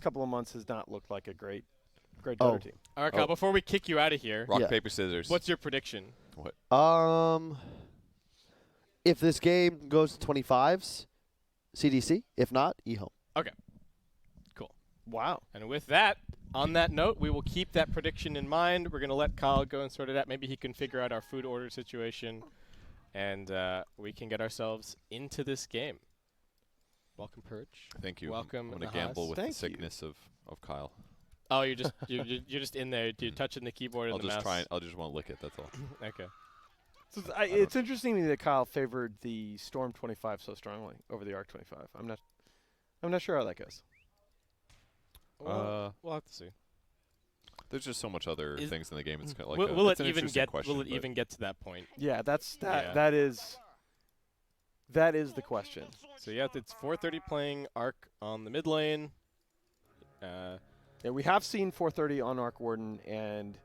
couple of months has not looked like a great Dota team. All right, Kyle, before we kick you out of here, Rock, paper, scissors. what's your prediction? What? If this game goes to 25s, CDC. If not, EHOME. Okay. Cool. Wow. And with that, on that note, we will keep that prediction in mind. We're going to let Kyle go and sort it out. Maybe he can figure out our food order situation, and we can get ourselves into this game. Welcome, Purge. Thank you. Welcome, I'm going to gamble with Thank the sickness of Kyle. Oh, you're just in there. You're touching the keyboard and the mouse. I'll just want to lick it. That's all. Okay. So it's interesting to me that Kyle favored the Storm 25 so strongly over the Arc 25. I'm not sure how that goes. Well, we'll have to see. There's just so much other things in the game. It's kind of like will it's it an even interesting get question, will it even get to that point? Yeah, that is the question. So yeah, it's 4:30 playing Arc on the mid lane. Yeah, we have seen 430 on Arc Warden, and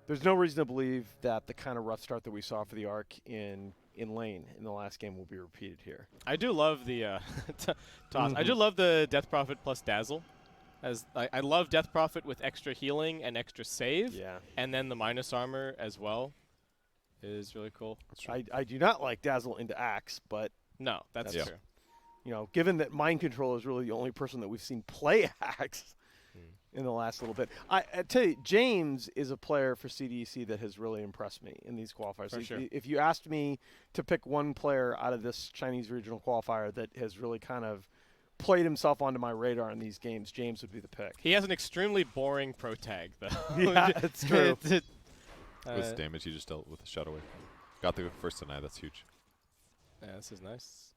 there's no reason to believe that the kind of rough start that we saw for the Arc in lane in the last game will be repeated here. I do love the toss. I do love the Death Prophet plus Dazzle. As I love Death Prophet with extra healing and extra save. Yeah. And then the minus armor as well is really cool. I do not like Dazzle into Axe, but no, that's true. You know, given that Mind Control is really the only person that we've seen play Axe in the last little bit. I tell you, James is a player for CDEC that has really impressed me in these qualifiers. For sure. If you asked me to pick one player out of this Chinese regional qualifier that has really kind of played himself onto my radar in these games, James would be the pick. He has an extremely boring pro tag, though. Yeah, it's true. With damage he just dealt with the Shadow Wave. Got the first deny. That's huge. Yeah, this is nice.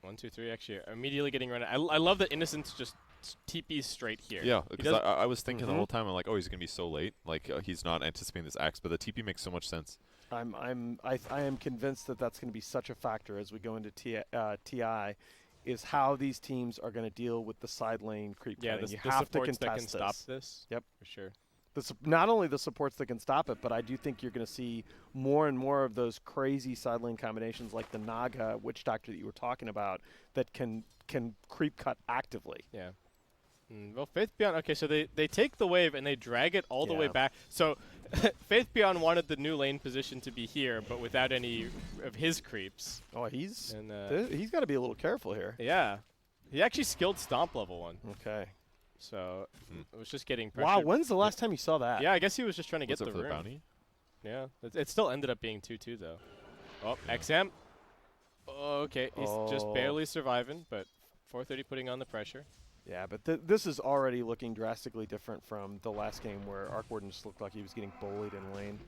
1, 2, 3. Actually, immediately getting run. I love that Innocence just TP's straight here. Yeah, because I was thinking the whole time, I'm like, oh, he's gonna be so late. Like he's not anticipating this axe, but the TP makes so much sense. I am convinced that that's going to be such a factor as we go into TI, is how these teams are going to deal with the side lane creep. Yeah, you have to contest that can stop this. Yep, for sure. Not only the supports that can stop it, but I do think you're going to see more and more of those crazy side lane combinations like the Naga Witch Doctor that you were talking about that can creep cut actively. Yeah. Well, Faith Beyond, okay, so they take the wave and they drag it all the way back. So Faith Beyond wanted the new lane position to be here, but without any of his creeps. Oh, he's got to be a little careful here. Yeah. He actually skilled Stomp level 1. Okay. So it was just getting pressure. Wow, when's the last time you saw that? Yeah, I guess he was just trying to get the for rune. the bounty? Yeah. It still ended up being 2-2, though. Oh, XM. Oh, okay, he's just barely surviving, but 430 putting on the pressure. Yeah, but this is already looking drastically different from the last game where Arc Warden just looked like he was getting bullied in lane.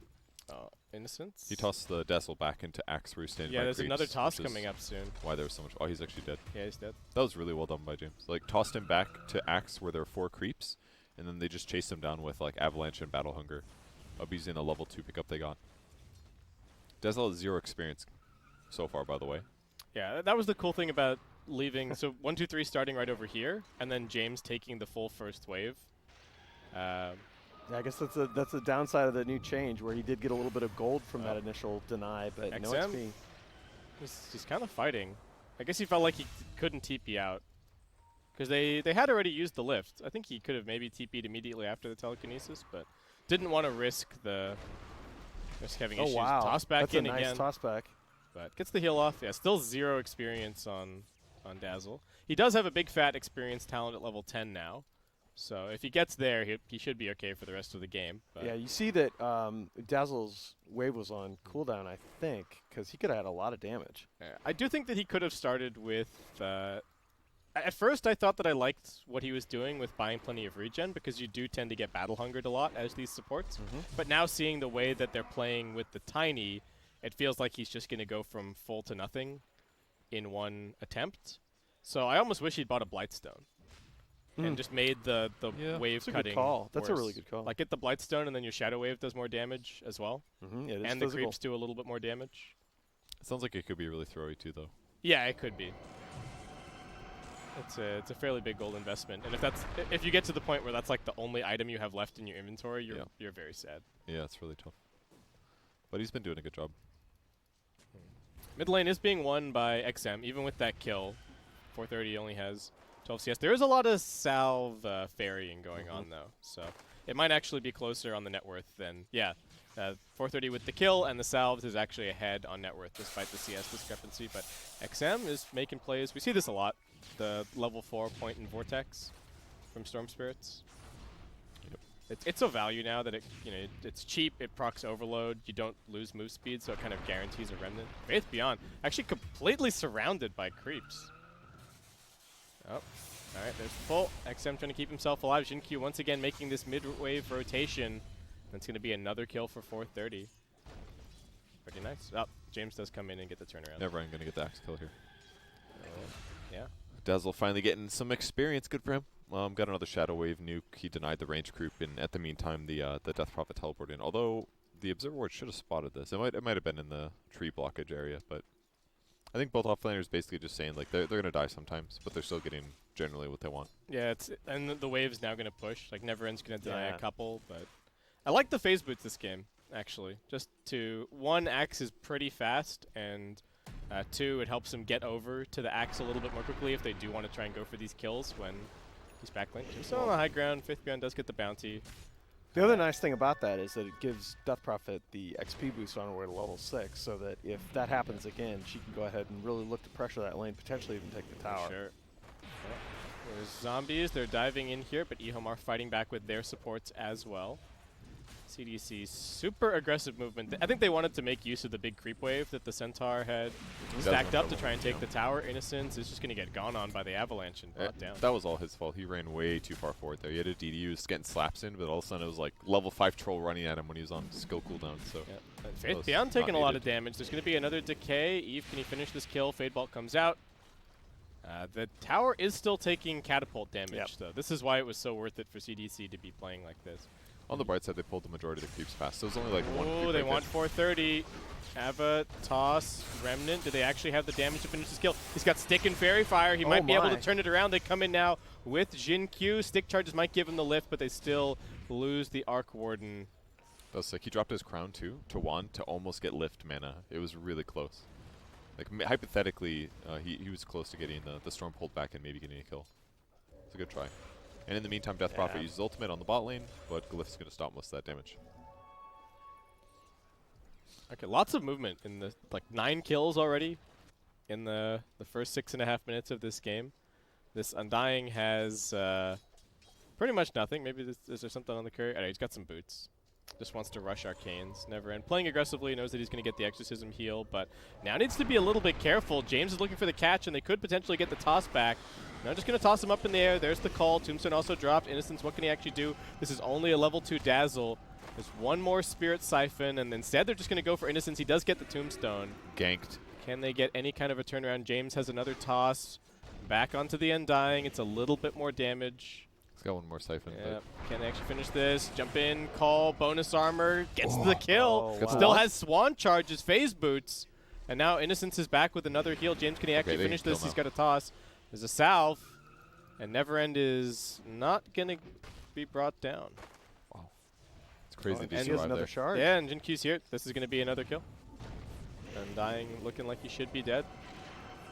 Innocence. He tossed the Dazzle back into Axe where he's standing by Yeah, there's creeps, another toss which is coming up soon. Why there was so much. Oh, he's actually dead. Yeah, he's dead. That was really well done by James. Like, tossed him back to Axe where there were 4 creeps, and then they just chased him down with, like, Avalanche and Battle Hunger, abusing the level 2 pickup they got. Dazzle has 0 experience so far, by the way. Yeah, that was the cool thing about leaving. So 1, 2, 3 starting right over here, and then James taking the full first wave. Yeah, I guess that's the downside of the new change, where he did get a little bit of gold from that initial deny, but no XP. He's kind of fighting. I guess he felt like he couldn't TP out. Because they had already used the lift. I think he could have maybe TP'd immediately after the telekinesis, but didn't want to risk having issues. Toss back that's in a nice again. toss back. But gets the heal off. Yeah, still 0 experience on Dazzle. He does have a big fat experience talent at level 10 now. So if he gets there, he should be okay for the rest of the game. But yeah, you see that Dazzle's wave was on cooldown, I think, because he could have had a lot of damage. I do think that he could have started with... at first, I thought that I liked what he was doing with buying plenty of regen, because you do tend to get battle hungered a lot as these supports. But now seeing the way that they're playing with the Tiny, it feels like he's just going to go from full to nothing in one attempt. So I almost wish he'd bought a Blightstone. And just made the wave cutting. That's a good call. That's a really good call. Like, get the Blightstone, and then your Shadow Wave does more damage as well. It is and physical. the creeps do a little bit more damage. It sounds like it could be really throwy, too, though. Yeah, it could be. It's a fairly big gold investment. And if you get to the point where that's like the only item you have left in your inventory, you're very sad. Yeah, it's really tough. But he's been doing a good job. Mid lane is being won by XM, even with that kill. 430 only has 12 CS. There is a lot of salve ferrying going on, though. So it might actually be closer on the net worth than, 430 with the kill, and the salves is actually ahead on net worth despite the CS discrepancy. But XM is making plays. We see this a lot. The level 4 point in Vortex from Storm Spirits. It's so value now that it's cheap, it procs overload, you don't lose move speed, so it kind of guarantees a remnant. Faith Beyond, actually completely surrounded by creeps. Oh, alright, there's the pull. XM trying to keep himself alive. XinQ once again making this mid-wave rotation. That's going to be another kill for 430. Pretty nice. Oh, James does come in and get the turnaround. NeverEnd going to get the axe kill here. Yeah. Dazzle finally getting some experience. Good for him. Got another Shadow Wave nuke. He denied the range group, and at the meantime, the Death Prophet teleported in. Although the Observer Ward should have spotted this. It might have been in the tree blockage area, but I think both offlaners basically just saying like they're gonna die sometimes, but they're still getting generally what they want. Yeah, and the wave's now gonna push. Like NeverEnd's gonna deny a couple, but I like the phase boots this game actually. Just to one, Axe is pretty fast, and 2, it helps him get over to the Axe a little bit more quickly if they do want to try and go for these kills when he's backlinked. He's still on the high ground. Faith Beyond does get the bounty. The other nice thing about that is that it gives Death Prophet the XP boost on her way to level 6, so that if that happens again, she can go ahead and really look to pressure that lane, potentially even take the tower. Sure. There's zombies. They're diving in here, but EHOME are fighting back with their supports as well. CDC, super aggressive movement. I think they wanted to make use of the big creep wave that the Centaur had stacked up to try and take the tower. Innocence is just going to get gone on by the Avalanche and brought down. That was all his fault. He ran way too far forward there. He had a DD, he was getting slaps in, but all of a sudden it was like level 5 troll running at him when he was on skill cooldown. So Faith Beyond taking a lot of damage. There's going to be another decay. Eve, can he finish this kill? Fade Bolt comes out. The tower is still taking catapult damage, though. This is why it was so worth it for CDC to be playing like this. On the bright side, they pulled the majority of the creeps past. So it was only like one. Oh, they want 430. Ava, toss, Remnant. Do they actually have the damage to finish this kill? He's got Stick and Fairy Fire. He might be able to turn it around. They come in now with XinQ. Stick charges might give him the lift, but they still lose the Arc Warden. That was sick. He dropped his crown too to 1 to almost get lift mana. It was really close. Like hypothetically, he was close to getting the storm pulled back and maybe getting a kill. It's a good try. And in the meantime, Death Prophet uses ultimate on the bot lane, but Glyph's going to stop most of that damage. Okay, lots of movement in the 9 kills already in the first 6.5 minutes of this game. This Undying has pretty much nothing. Maybe is there something on the curry? He's got some boots. Just wants to rush Arcanes. NeverEnd playing aggressively, knows that he's going to get the Exorcism heal, but now needs to be a little bit careful. James is looking for the catch, and they could potentially get the toss back. Now just going to toss him up in the air. There's the call. Tombstone also dropped. Innocence, what can he actually do? This is only a level 2 Dazzle. There's one more Spirit Siphon, and instead they're just going to go for Innocence. He does get the Tombstone. Ganked. Can they get any kind of a turnaround? James has another toss. Back onto the Undying. It's a little bit more damage. He's got one more Siphon. Yep. Can they actually finish this? Jump in, call, bonus armor, gets the kill. Still has Swan charges, phase boots. And now Innocence is back with another heal. James, can he actually finish this? He's got a toss. There's a salve. And NeverEnd is not going to be brought down. Wow. It's crazy to and survive another there. shard. Yeah, and XinQ's here. This is going to be another kill. Undying looking like he should be dead.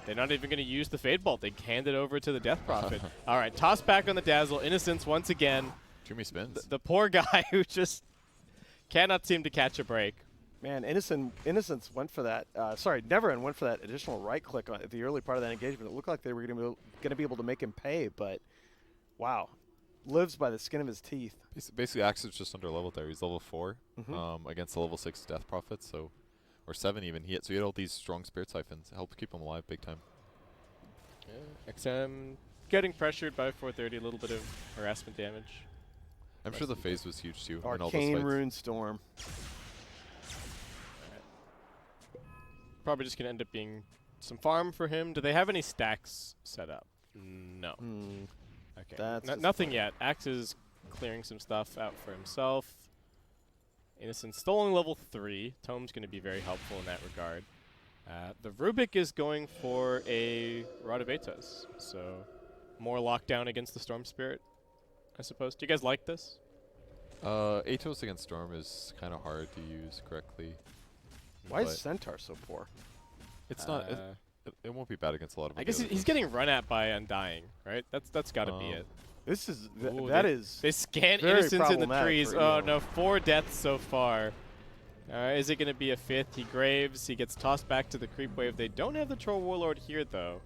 They're not even going to use the Fade Bolt. They hand it over to the Death Prophet. All right, toss back on the Dazzle. Innocence once again. Too many spins. The poor guy who just cannot seem to catch a break. Man, Innocence went for that. NeverEnd went for that additional right click at the early part of that engagement. It looked like they were going to be able to make him pay, but wow, lives by the skin of his teeth. Basically, Axe is just under level there. He's level 4 against the level 6 Death Prophet, so or 7 even. So he had all these strong Spirit Siphons. It helped keep him alive big time. Yeah. XM getting pressured by 430, a little bit of harassment damage. I'm sure the phase was huge too. Arcane Rune Storm. Probably just going to end up being some farm for him. Do they have any stacks set up? No. Okay. Nothing yet. Axe is clearing some stuff out for himself. Innocence still only level 3. Tome's going to be very helpful in that regard. The Rubik is going for a Rod of Atos, so more lockdown against the Storm Spirit, I suppose. Do you guys like this? Atos against Storm is kind of hard to use correctly. Why is Centaur so poor? It's not. It won't be bad against a lot of. I guess he's getting run at by Undying, right? That's got to be it. This is Ooh, that is They scan very Innocence in the problematic trees. for Oh EHOME. no, 4 deaths so far. Is it going to be a 5th? He graves. He gets tossed back to the creep wave. They don't have the Troll Warlord here though.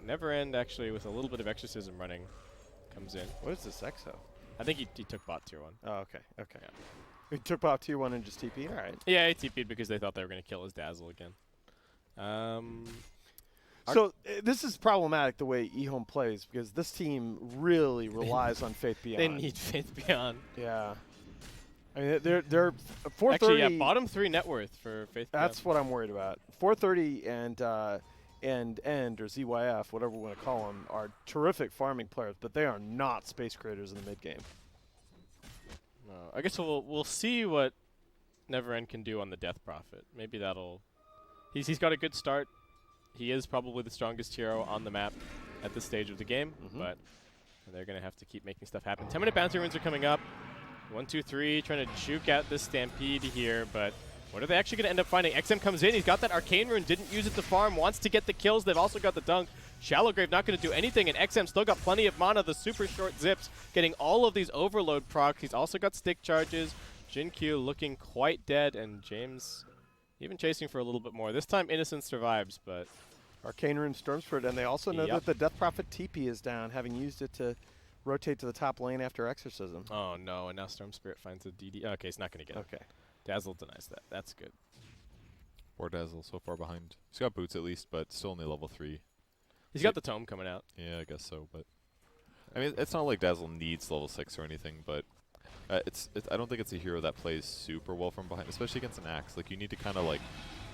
NeverEnd actually with a little bit of Exorcism running comes in. What is this Exo? I think he took bot tier 1. Oh, okay. Okay. Yeah. We took out tier 1 and just TP. All right. Yeah, he TP'd because they thought they were going to kill his Dazzle again. So this is problematic the way EHOME plays because this team really relies on Faith Beyond. They need Faith Beyond. Yeah. I mean, they're 430. Actually, yeah, bottom 3 net worth for Faith Beyond. That's what I'm worried about. 430 and End or ZYF, whatever we want to call them, are terrific farming players, but they are not space creators in the mid game. No, I guess we'll see what NeverEnd can do on the Death Prophet. Maybe that'll. He's got a good start. He is probably the strongest hero on the map at this stage of the game, but they're going to have to keep making stuff happen. 10-minute bounty runes are coming up. 1, 2, 3, trying to juke out this Stampede here, but what are they actually going to end up finding? XM comes in. He's got that Arcane Rune, didn't use it to farm, wants to get the kills. They've also got the dunk. Shallow Grave not going to do anything, and XM still got plenty of mana. The super short zips, getting all of these overload procs. He's also got stick charges. XinQ looking quite dead, and James even chasing for a little bit more. This time Innocent survives, but Arcane Rune Stormspirit, and they also know that the Death Prophet TP is down, having used it to rotate to the top lane after Exorcism. oh no, and now Storm Spirit finds a DD. Okay, he's not going to get it. Okay. Dazzle denies that. That's good. Poor Dazzle, so far behind. He's got boots at least, but still only level 3. He's got the tome coming out. Yeah, I guess so. But I mean, it's not like Dazzle needs level 6 or anything, but I don't think it's a hero that plays super well from behind, especially against an Axe. Like, you need to kind of like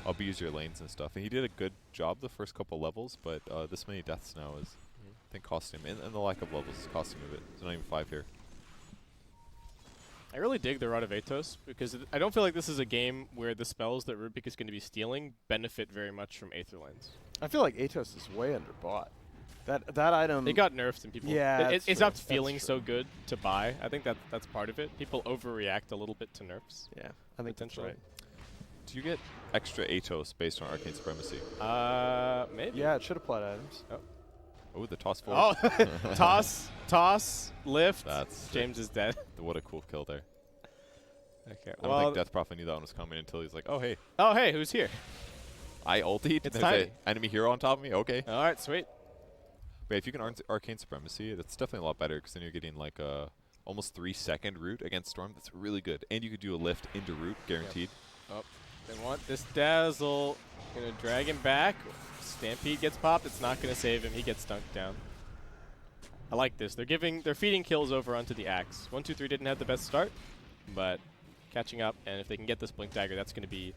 abuse your lanes and stuff. And he did a good job the first couple levels, but this many deaths now is, I think, cost him. And the lack of levels is costing him a bit. There's not even 5 here. I really dig the Rod of Atos because I don't feel like this is a game where the spells that Rubik is going to be stealing benefit very much from Aether lanes. I feel like Atos is way underbought. That item. It got nerfed and people. Yeah, it true. stopped That's feeling true. so good to buy. I think that's part of it. People overreact a little bit to nerfs. Yeah, I think that's Potentially. right. Do you get extra Atos based on Arcane Supremacy? Maybe. Yeah, it should apply to items. Oh, the toss forward. Oh, toss, lift. That's James is dead. what a cool kill there. Okay. I don't think Death Prophet knew that one was coming until he's like, oh, hey, Oh, hey, who's here? I ultied. It's There's tiny. an enemy hero on top of me. Okay. All right, sweet. But if you can Arcane Supremacy, that's definitely a lot better because then you're getting like a almost 3-second root against Storm. That's really good. And you could do a lift into root, guaranteed. Oh, they want this Dazzle. Gonna drag him back. Stampede gets popped. It's not gonna save him. He gets dunked down. I like this. They're feeding kills over onto the Axe. 1, 2, 3 didn't have the best start, but catching up. And if they can get this Blink Dagger, that's gonna be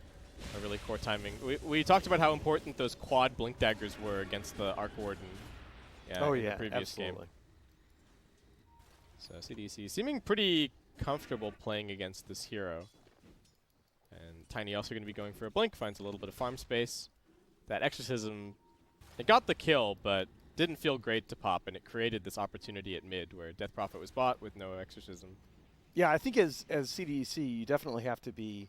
a really core timing. We talked about how important those quad Blink Daggers were against the Arc Warden. Oh in yeah, the previous absolutely. game. So CDEC seeming pretty comfortable playing against this hero. And Tiny also going to be going for a blink, finds a little bit of farm space. That Exorcism, it got the kill, but didn't feel great to pop, and it created this opportunity at mid where Death Prophet was bought with no Exorcism. Yeah, I think as CDEC, you definitely have to be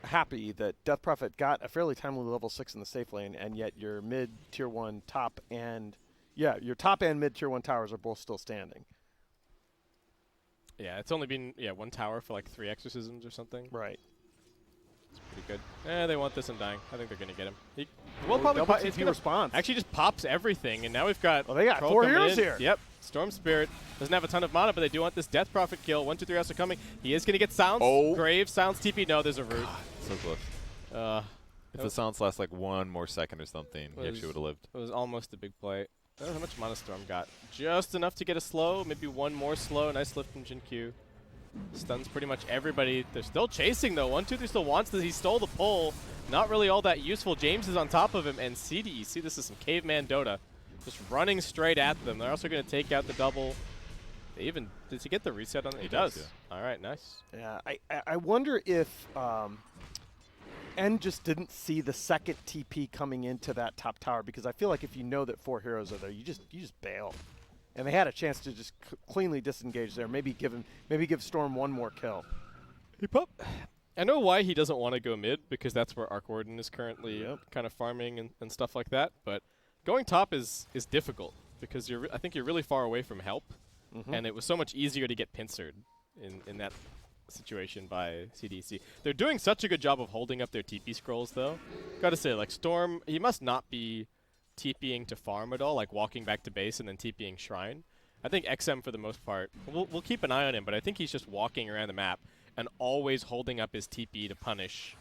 happy that Death Prophet got a fairly timely level 6 in the safe lane, and yet your mid tier 1 top and your top and mid tier 1 towers are both still standing. Yeah, it's only been one tower for like 3 Exorcisms or something. Right. It's pretty good. They want this Undying. I think they're going to get him. He Well, probably double it's TP gonna response. actually just pops everything, and now we've got. Well, they got Troll 4 coming heroes in. here. Yep. Storm Spirit doesn't have a ton of mana, but they do want this Death Prophet kill. 1, 2, 3 also coming. He is going to get Sounds. Oh. Grave, Sounds, TP. No, there's a root. So close. If the sounds last like 1 more second or something, he actually would have lived. It was almost a big play. I don't know how much mana Storm got. Just enough to get a slow, maybe 1 more slow. Nice lift from XinQ. Stuns pretty much everybody. They're still chasing though. 1, 2, 3 still wants this. He stole the pull. Not really all that useful. James is on top of him, and CDEC, this is some caveman Dota. Just running straight at them. They're also going to take out the double. They even, does he get the reset on it? He does. Yeah. All right, nice. Yeah, I wonder if N just didn't see the second TP coming into that top tower, because I feel like if you know that 4 heroes are there, you just bail. And they had a chance to just cleanly disengage there. Maybe give Storm 1 more kill. He pop. I know why he doesn't want to go mid, because that's where Arc Warden is currently Yep. kind of farming and stuff like that. But going top is difficult, because I think you're really far away from help, and it was so much easier to get pincered in that situation by CDEC. They're doing such a good job of holding up their TP scrolls, though. Gotta say, like, Storm, he must not be TPing to farm at all, like walking back to base and then TPing Shrine. I think XM, for the most part, we'll keep an eye on him, but I think he's just walking around the map and always holding up his TP to punish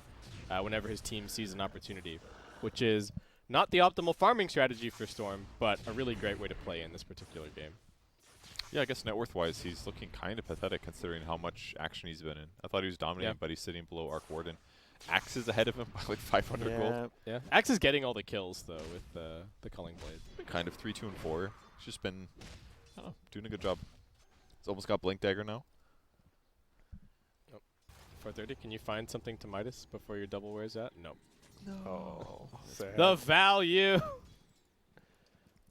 whenever his team sees an opportunity, which is not the optimal farming strategy for Storm, but a really great way to play in this particular game. Yeah, I guess net worth-wise, he's looking kind of pathetic considering how much action he's been in. I thought he was dominating, but he's sitting below Arc Warden. Axe is ahead of him by like 500 gold. Yeah, Axe is getting all the kills, though, with the Culling Blade. Kind of 3, 2, and 4. He's just been, I don't know, doing a good job. He's almost got Blink Dagger now. 430, can you find something to Midas before your double wears out? Nope. No. Oh, sad. The value!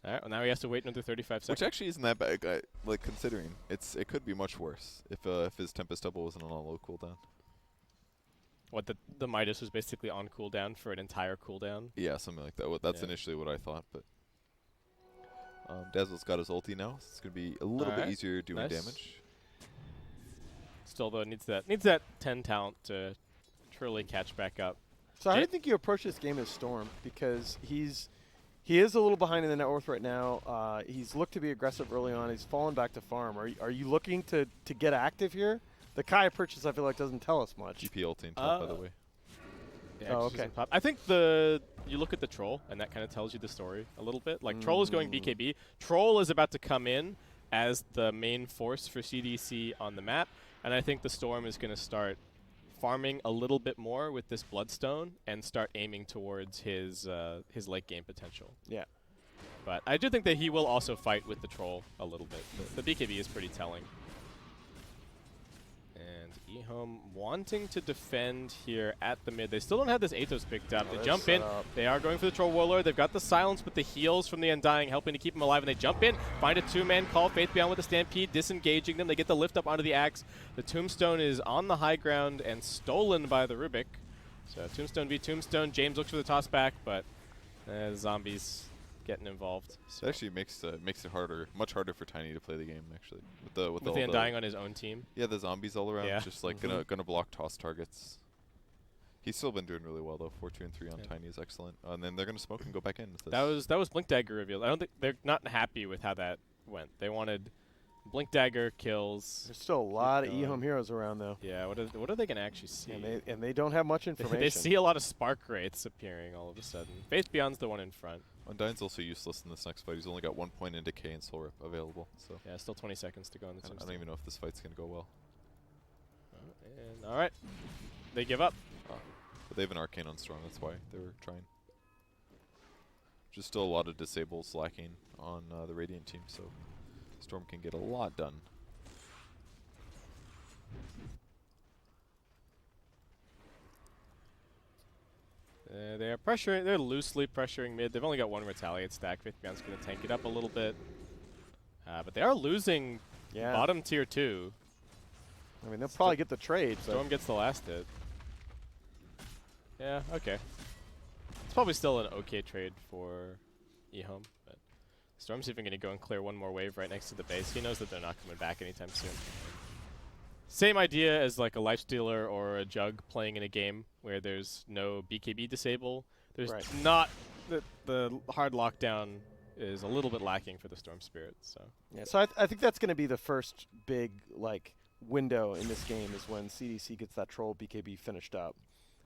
Alright, well now he has to wait another 35 seconds. Which actually isn't that bad, like considering. It could be much worse if his Tempest double wasn't on a low cooldown. What, the Midas was basically on cooldown for an entire cooldown? Yeah, something like that. That's initially what I thought, but Dazzle's got his ulti now, so it's gonna be a little bit easier doing damage. Still though, needs that 10 talent to truly catch back up. So how do you think you approach this game as Storm? Because he is a little behind in the net worth right now. He's looked to be aggressive early on. He's fallen back to farm. Are you looking to get active here? The Kaya purchase, I feel like, doesn't tell us much. GP ulting top, by the way. Yeah, oh, okay. I think you look at the Troll, and that kind of tells you the story a little bit. Like, Troll is going BKB. Troll is about to come in as the main force for CDC on the map, and I think the Storm is going to start farming a little bit more with this Bloodstone and start aiming towards his late game potential. Yeah. But I do think that he will also fight with the Troll a little bit. The BKB is pretty telling. And EHOME wanting to defend here at the mid. They still don't have this Athos picked up. They jump in. They are going for the Troll Warlord. They've got the silence with the heals from the Undying helping to keep him alive. And they jump in, find a two-man call. Faith Beyond with the Stampede, disengaging them. They get the lift up onto the Axe. The Tombstone is on the high ground and stolen by the Rubik. So Tombstone v Tombstone. James looks for the toss back, but zombies getting involved. So It actually makes it much harder for Tiny to play the game. Actually, with the Undying on his own team. Yeah, the zombies all around, Yeah. just like gonna block toss targets. He's still been doing really well though. 4, 2, and 3 on Tiny is excellent. And then they're gonna smoke and go back in. With this. That was Blink Dagger revealed. I don't think they're not happy with how that went. They wanted Blink Dagger kills. There's still a lot of EHOME heroes around, though. Yeah, what are they gonna actually see? And they don't have much information. They see a lot of spark wraiths appearing all of a sudden. Faith Beyond's the one in front. Undying's also useless in this next fight. He's only got 1 point in Decay and Soul Rip available. So yeah, still 20 seconds to go in the I don't even know if this fight's gonna go well. And all right, they give up. But they have an Arcane on Storm. That's why they were trying. Just still a lot of disables lacking on the Radiant team, so Storm can get a lot done. They are pressuring. They're loosely pressuring mid. They've only got one Retaliate stack. Faith Beyond's going to tank it up a little bit. But they are losing bottom tier 2. I mean, they'll probably get the trade. Storm gets the last hit. Yeah, okay. It's probably still an okay trade for EHOME. But Storm's even going to go and clear one more wave right next to the base. He knows that they're not coming back anytime soon. Same idea as like a Lifestealer or a Jug playing in a game where there's no BKB disable. There's not the hard lockdown is a little bit lacking for the Storm Spirit. So yeah, so I think that's going to be the first big window in this game is when CDC gets that Troll BKB finished up,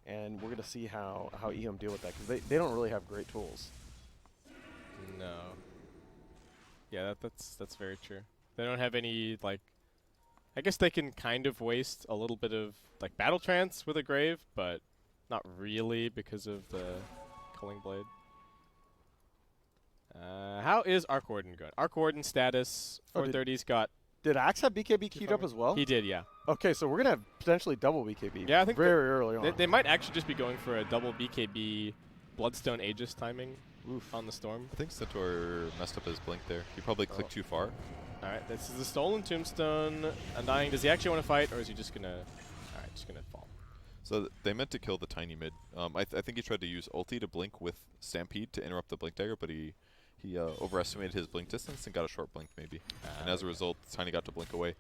and we're going to see how EHOME deal with that because they don't really have great tools. No. Yeah, that's very true. They don't have any I guess they can kind of waste a little bit of Battle Trance with a Grave, but not really because of the Culling Blade. How is Arc Warden going? Arc Warden status, 430's got... Did Axe have BKB queued up as well? He did, yeah. Okay, so we're going to have potentially double BKB. Yeah, I think very early on. They might actually just be going for a double BKB Bloodstone Aegis timing on the Storm. I think Centaur messed up his blink there. He probably clicked too far. Alright, this is the stolen Tombstone. Undying, does he actually want to fight, or is he just going to... Alright, just going to fall. So they meant to kill the tiny mid. I think he tried to use ulti to blink with Stampede to interrupt the blink dagger, but he overestimated his blink distance and got a short blink maybe. And as a result, Tiny got to blink away.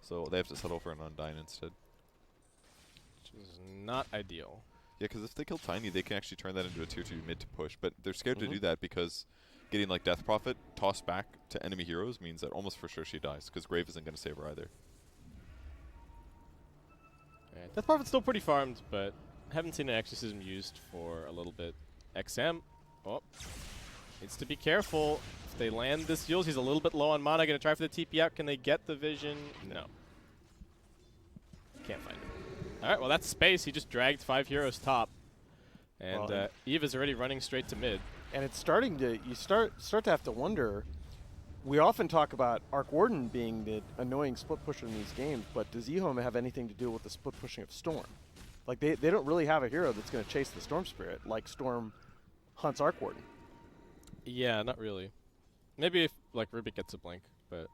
So they have to settle for an Undyne instead. Which is not ideal. Yeah, because if they kill Tiny, they can actually turn that into a tier 2 mid to push. But they're scared to do that because getting like Death Prophet tossed back to enemy heroes means that almost for sure she dies because Grave isn't going to save her either. Yeah, Death Prophet's still pretty farmed, but haven't seen an Exorcism used for a little bit. XM, oh, needs to be careful. If they land this Yules, he's a little bit low on mana. Gonna try for the TP out. Can they get the vision? No. Can't find him. All right, well that's space. He just dragged 5 heroes top, and Eva's already running straight to mid. And it's starting to, you start to have to wonder. We often talk about Arc Warden being the annoying split pusher in these games, but does EHOME have anything to do with the split pushing of Storm? Like they don't really have a hero that's going to chase the Storm Spirit like Storm hunts Arc Warden. Yeah, not really. Maybe if like Rubik gets a blink, but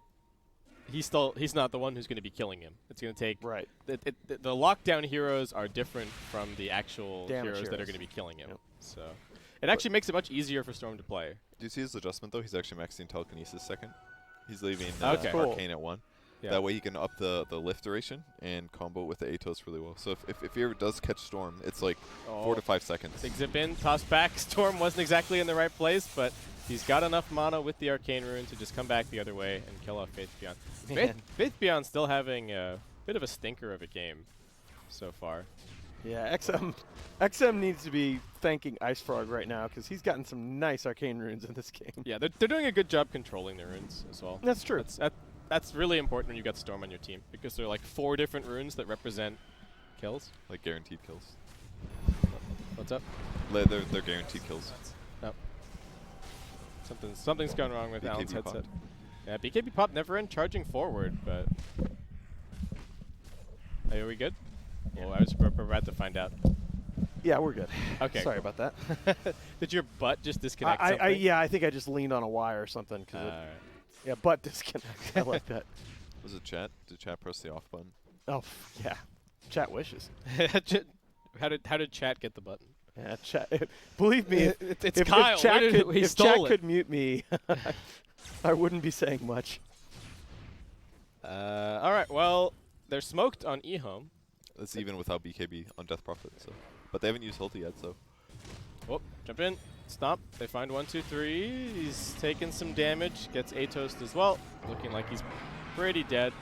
he's not the one who's going to be killing him. It's going to take the lockdown heroes are different from the actual heroes that are going to be killing him. Yep. So it actually makes it much easier for Storm to play. Do you see his adjustment though? He's actually maxing telekinesis second. He's leaving cool. Arcane at 1. Yeah. That way he can up the lift duration and combo with the Atos really well. So if he ever does catch Storm, it's like 4 to 5 seconds. Big zip in, toss back. Storm wasn't exactly in the right place, but he's got enough mana with the Arcane Rune to just come back the other way and kill off Faith Beyond. Faith Beyond still having a bit of a stinker of a game so far. Yeah, XM needs to be thanking Ice Frog right now because he's gotten some nice Arcane Runes in this game. Yeah, they're doing a good job controlling the runes as well. That's true. That's really important when you've got Storm on your team because there are like 4 different runes that represent kills. Like guaranteed kills. What's up? They're guaranteed kills. Oh. Something's going wrong with BKB Alan's headset. popped. Yeah, BKB pop NeverEnd charging forward, but are we good? Yeah. Well, we're about to find out. Yeah, we're good. Okay. Sorry about that. Did your butt just disconnect something? Yeah, I think I just leaned on a wire or something. Yeah, butt disconnect. I like that. Was it chat? Did chat press the off button? Oh, yeah. Chat wishes. How did chat get the button? Yeah, chat. Believe me, it's if Kyle. If chat could mute me, I wouldn't be saying much. All right. Well, they're smoked on EHOME. That's even without BKB on Death Prophet. So, but they haven't used ulti yet. So, oh, jump in, stop. They find 1, 2, 3. He's taking some damage. Gets Atos as well. Looking like he's pretty dead.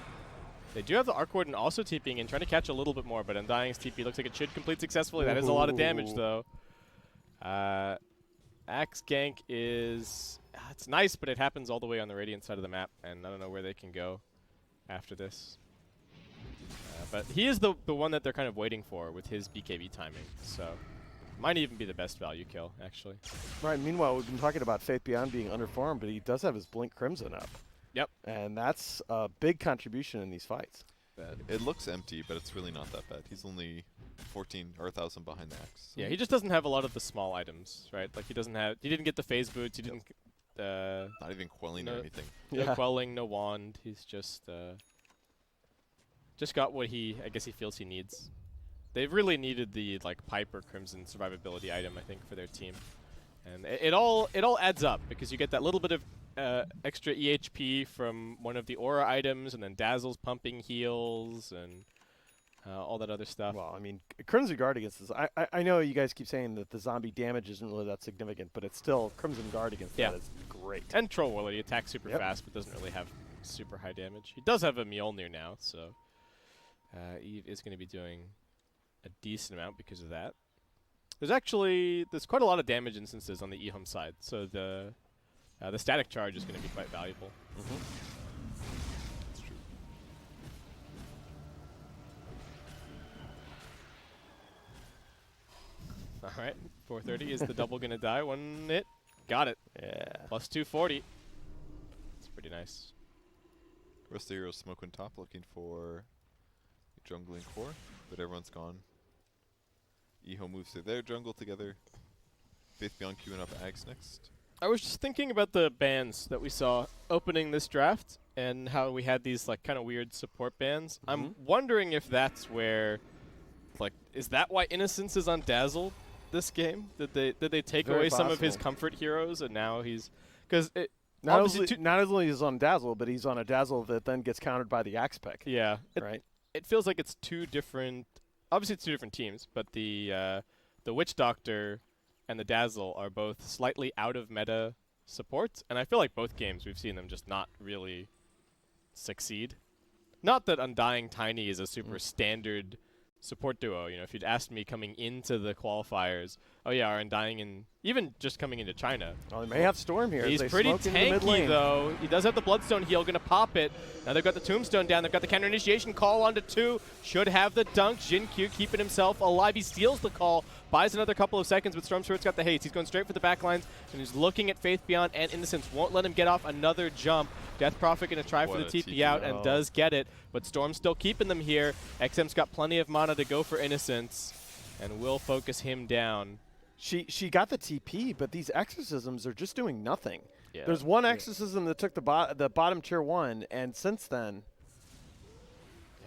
They do have the Arc Warden also TPing in, trying to catch a little bit more, but Undying's TP looks like it should complete successfully. That is a lot of damage, though. Axe gank is... it's nice, but it happens all the way on the Radiant side of the map, and I don't know where they can go after this. But he is the one that they're kind of waiting for with his BKB timing, so might even be the best value kill, actually. Right, meanwhile, we've been talking about Faith Beyond being underfarmed, but he does have his Blink Crimson up. Yep. And that's a big contribution in these fights. it looks empty, but it's really not that bad. He's only 14 or 1,000 behind the axe. So. Yeah, he just doesn't have a lot of the small items, right? Like he didn't get the phase boots, he didn't not even quelling or anything. No quelling, no wand. He's just got what I guess he feels he needs. They really needed the like Piper Crimson survivability item, I think, for their team. And it all adds up because you get that little bit of extra EHP from one of the aura items, and then Dazzle's pumping heals and all that other stuff. Well, I mean, Crimson Guard against this. I know you guys keep saying that the zombie damage isn't really that significant, but it's still Crimson Guard against that is great. And Troll Warlord, he attacks super fast, but doesn't really have super high damage. He does have a Mjolnir now, so Eve is going to be doing a decent amount because of that. There's quite a lot of damage instances on the EHOME side, so the static charge is going to be quite valuable. That's true. All right, 430 is the double going to die. One hit, got it. Yeah. Plus 240. It's pretty nice. Rest of the heroes smoking top, looking for jungling core, but everyone's gone. EHO moves through their jungle together. Faith Beyond queuing up Ags next. I was just thinking about the bans that we saw opening this draft and how we had these like kind of weird support bans. I'm wondering if that's where like, is that why Innocence is on Dazzle this game? Did they take Very away some of his possible. comfort heroes, and now he's because it Not obviously only is he on Dazzle, but he's on a Dazzle that then gets countered by the Axe pick. yeah, Right. it feels like it's two different. Obviously, it's two different teams, but the Witch Doctor and the Dazzle are both slightly out of meta supports, and I feel like both games we've seen them just not really succeed. Not that Undying Tiny is a super standard support duo. You know, if you'd asked me coming into the qualifiers, oh yeah, are Undying and even just coming into China. Well, they may have Storm here. as He's they pretty smoke into the mid tanky lane. though. He does have the Bloodstone heal, gonna pop it. Now they've got the Tombstone down. They've got the counter initiation call onto 2. Should have the dunk. XinQ keeping himself alive. He steals the call, buys another couple of seconds, but Stormsword's got the haste. He's going straight for the backlines, and he's looking at Faith Beyond and Innocence. Won't let him get off another jump. Death Prophet gonna try for What the a TP out and TP. does get it, but Storm's still keeping them here. XM's got plenty of mana to go for Innocence, and will focus him down. She got the TP, but these exorcisms are just doing nothing. Yeah. There's one exorcism that took the bottom tier 1, and since then,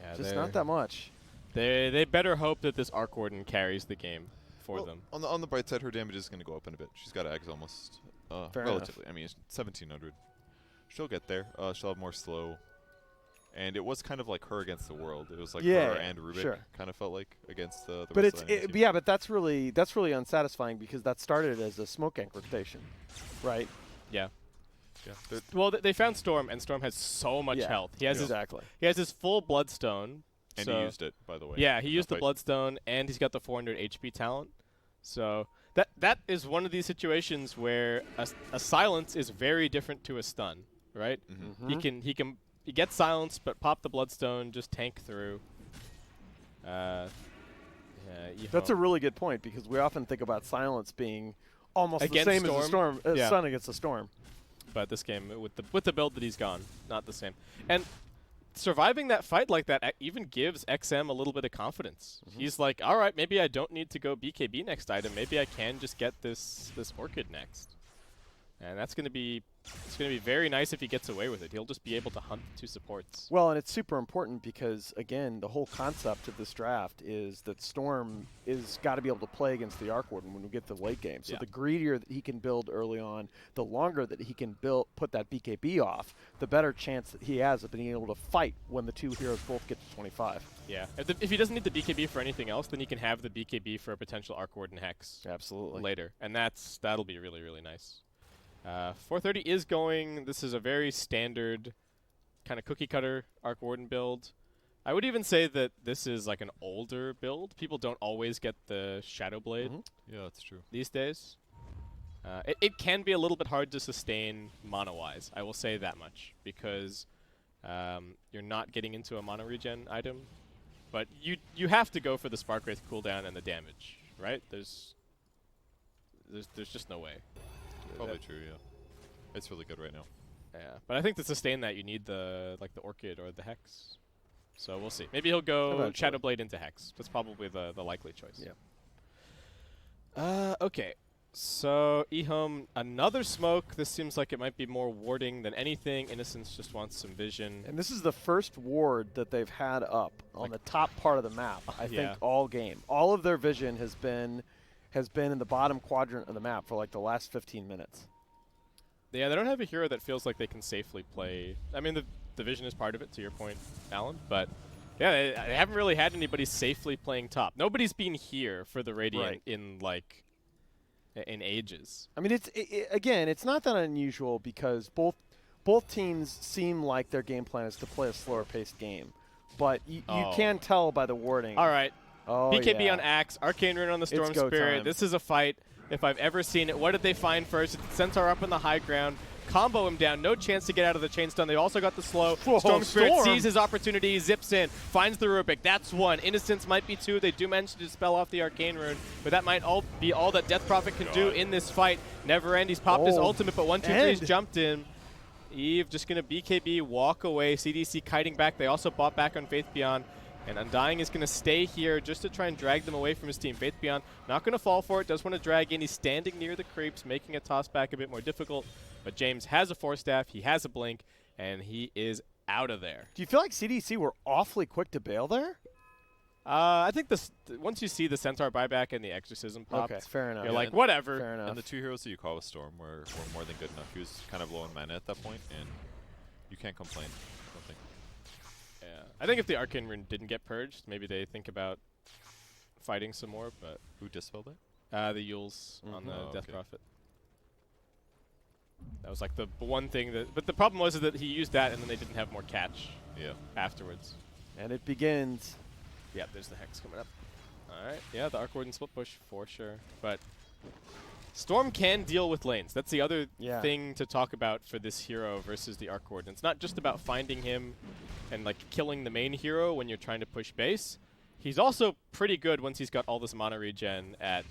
Yeah, just not that much. They better hope that this Arc Warden carries the game for Well, them. on the bright side, her damage is going to go up in a bit. She's got Ags almost Fair enough. relatively. I mean, it's 1700. She'll get there. She'll have more slow. And it was kind of like her against the world. It was like Yeah, her and Rubik sure. kind of felt like against the But rest of the enemy team. yeah, but that's really unsatisfying because that started as a smoke gank rotation, right? Yeah. Yeah, they're- Well, they found Storm, and Storm has so much Yeah, health. He has exactly. he has his full Bloodstone. and so he used it, by the way. yeah, he in used that the fight. Bloodstone, and he's got the 400 HP talent. So that is one of these situations where a silence is very different to a stun, right? Mhm. He gets silence, but pop the Bloodstone, just tank through. Yeah, That's a really good point because we often think about silence being almost Against the same as a Storm? storm, Yeah. stun against a storm. But this game with the build that he's gone, not the same. And surviving that fight like that even gives XM a little bit of confidence. He's like, all right, maybe I don't need to go BKB next item. Maybe I can just get this Orchid next. And it's gonna be very nice if he gets away with it. He'll just be able to hunt the 2 supports. Well, and it's super important because, again, the whole concept of this draft is that Storm is got to be able to play against the Arc Warden when we get to the late game. So Yeah. the greedier that he can build early on, the longer that he can put that BKB off, the better chance that he has of being able to fight when the 2 heroes both get to 25. Yeah. If he doesn't need the BKB for anything else, then he can have the BKB for a potential Arc Warden Hex Absolutely. later. And that'll be really, really nice. 430 is going. This is a very standard kind of cookie cutter Arc Warden build. I would even say that this is like an older build. People don't always get the Shadow Blade Yeah, that's true. these days. It can be a little bit hard to sustain mana-wise. I will say that much because you're not getting into a mana regen item, but you have to go for the Spark Wraith cooldown and the damage, right? There's just no way. Probably true, yeah. It's really good right now. Yeah, but I think to sustain that, you need the Orchid or the Hex. So we'll see. Maybe he'll go Eventually. Shadow Blade into Hex. That's probably the likely choice. Yeah. Okay. So EHOME, another smoke. This seems like it might be more warding than anything. Innocence just wants some vision. And this is the first ward that they've had up on the top part of the map, I Yeah. think, all game. All of their vision has been in the bottom quadrant of the map for like the last 15 minutes. Yeah, they don't have a hero that feels like they can safely play. I mean, the vision is part of it, to your point, Alan. But yeah, they haven't really had anybody safely playing top. Nobody's been here for the Radiant in ages. I mean, again, it's not that unusual because both teams seem like their game plan is to play a slower paced game, but you can tell by the warding. All right, Oh, BKB yeah. on Axe, Arcane Rune on the Storm go Spirit. time. This is a fight if I've ever seen it. What did they find first? Centaur up on the high ground. Combo him down. No chance to get out of the chain stun. They also got the slow. Whoa, Storm Spirit Storm. sees his opportunity, zips in, finds the Rubik. That's 1. Innocence might be 2. They do manage to dispel off the Arcane Rune, but that might be all that Death Prophet can do in this fight. NeverEnd, he's popped his ultimate, but 1, 2, 3's jumped in. Eve just going to BKB, walk away. CDC kiting back. They also bought back on Faith Beyond. And Undying is going to stay here just to try and drag them away from his team. Faith Beyond not going to fall for it. Does want to drag in. He's standing near the creeps, making a toss back a bit more difficult. But James has a Force Staff. He has a Blink. And he is out of there. Do you feel like CDC were awfully quick to bail there? I think once you see the Centaur buyback and the Exorcism popped, Okay, fair enough. you're Yeah, like, and- whatever. Fair enough. And the 2 heroes that you call with Storm were more than good enough. He was kind of low on mana at that point, and you can't complain. I don't think. Yeah. I think if the Arcane Rune didn't get purged, maybe they think about fighting some more, but Who dispelled it? the Yules on the Oh, Death okay. Prophet. That was like the one thing that... But the problem was that he used that and then they didn't have more catch Yeah. afterwards. And it begins. Yeah, there's the Hex coming up. Alright, yeah, the Arc Warden split push for sure. But Storm can deal with lanes. That's the other thing to talk about for this hero versus the Arc Warden. It's not just about finding him and like killing the main hero when you're trying to push base. He's also pretty good once he's got all this mana regen at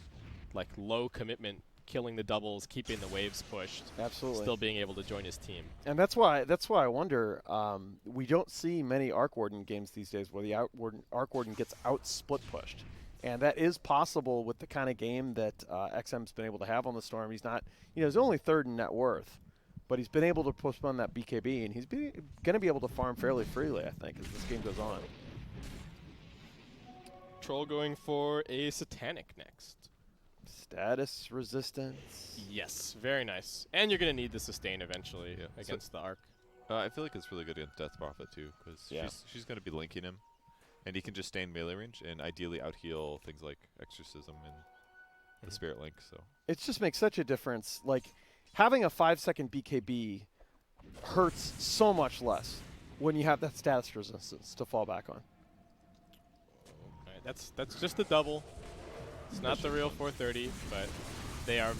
like low commitment, killing the doubles, keeping the waves pushed. Absolutely. Still being able to join his team. And that's why I wonder, we don't see many Arc Warden games these days where the Arc Warden gets out split pushed. And that is possible with the kind of game that XM's been able to have on the Storm. He's not, he's only 3rd in net worth, but he's been able to postpone that BKB, and he's going to be able to farm fairly freely, I think, as this game goes on. Troll going for a Satanic next. Status resistance. Yes, very nice. And you're going to need the sustain eventually against the Arc. I feel like it's really good against Death Prophet too, because she's going to be linking him, and he can just stay in melee range and ideally out heal things like Exorcism and the Spirit Link. So It just makes such a difference. Like, having a 5-second BKB hurts so much less when you have that status resistance to fall back on. Right, that's just the double. It's not the real 430, but they are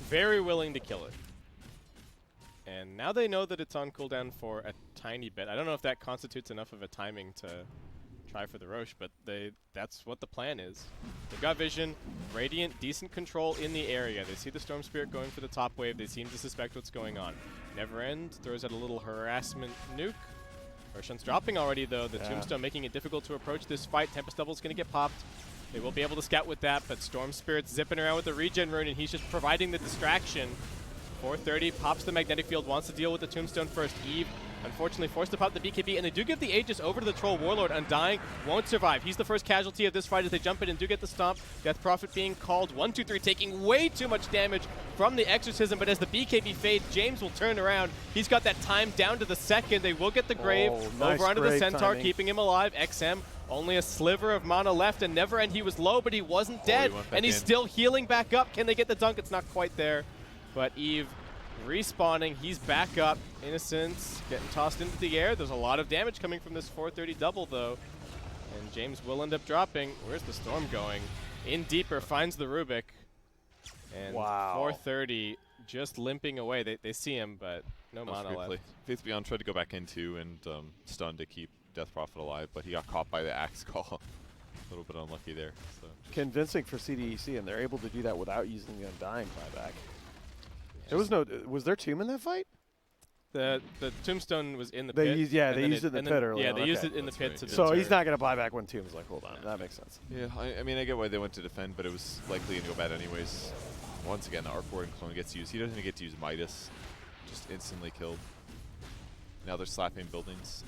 very willing to kill it. And now they know that it's on cooldown for a tiny bit. I don't know if that constitutes enough of a timing to try for the Roche, but that's what the plan is. They've got vision, Radiant, decent control in the area. They see the Storm Spirit going for the top wave. They seem to suspect what's going on. NeverEnd throws out a little harassment nuke. Roshan's dropping already, though. The Tombstone making it difficult to approach this fight. Tempest Double's going to get popped. They will be able to scout with that, but Storm Spirit's zipping around with the regen rune, and he's just providing the distraction. 430 pops the magnetic field, wants to deal with the Tombstone first. Eve, unfortunately, forced to pop the BKB, and they do give the Aegis over to the Troll Warlord. Undying won't survive. He's the first casualty of this fight as they jump in and do get the stomp. Death Prophet being called. 1, 2, 3, taking way too much damage from the Exorcism, but as the BKB fades, James will turn around. He's got that time down to the second. They will get the Grave nice over onto the Grave Centaur, timing. keeping him alive. XM, only a sliver of mana left, and NeverEnd, he was low, but he wasn't dead, he went back and he's in. still healing back up. Can they get the dunk? It's not quite there, but Eve respawning. He's back up. Innocence getting tossed into the air. There's a lot of damage coming from this 430 double, though. And James will end up dropping. Where's the Storm going? In deeper, finds the Rubik. And Wow. 430 just limping away. They see him, but no mana left. Faith Beyond tried to go back into and stun to keep Death Prophet alive, but he got caught by the axe call. A little bit unlucky there. So. Convincing for CDEC, and they're able to do that without using the Undying buyback. There was no. Was there Tomb in that fight? The Tombstone was in the They pit. used, yeah, and they then used it in the pit early Yeah, on, they used okay. it in the That's pit right, to yeah. So deter. he's not going to buy back when Tomb's like, hold on, that makes sense. Yeah, I mean, I get why they went to defend, but it was likely going to go bad anyways. Once again, the Arc Warden clone gets used. He doesn't even get to use Midas. Just instantly killed. Now they're slapping buildings.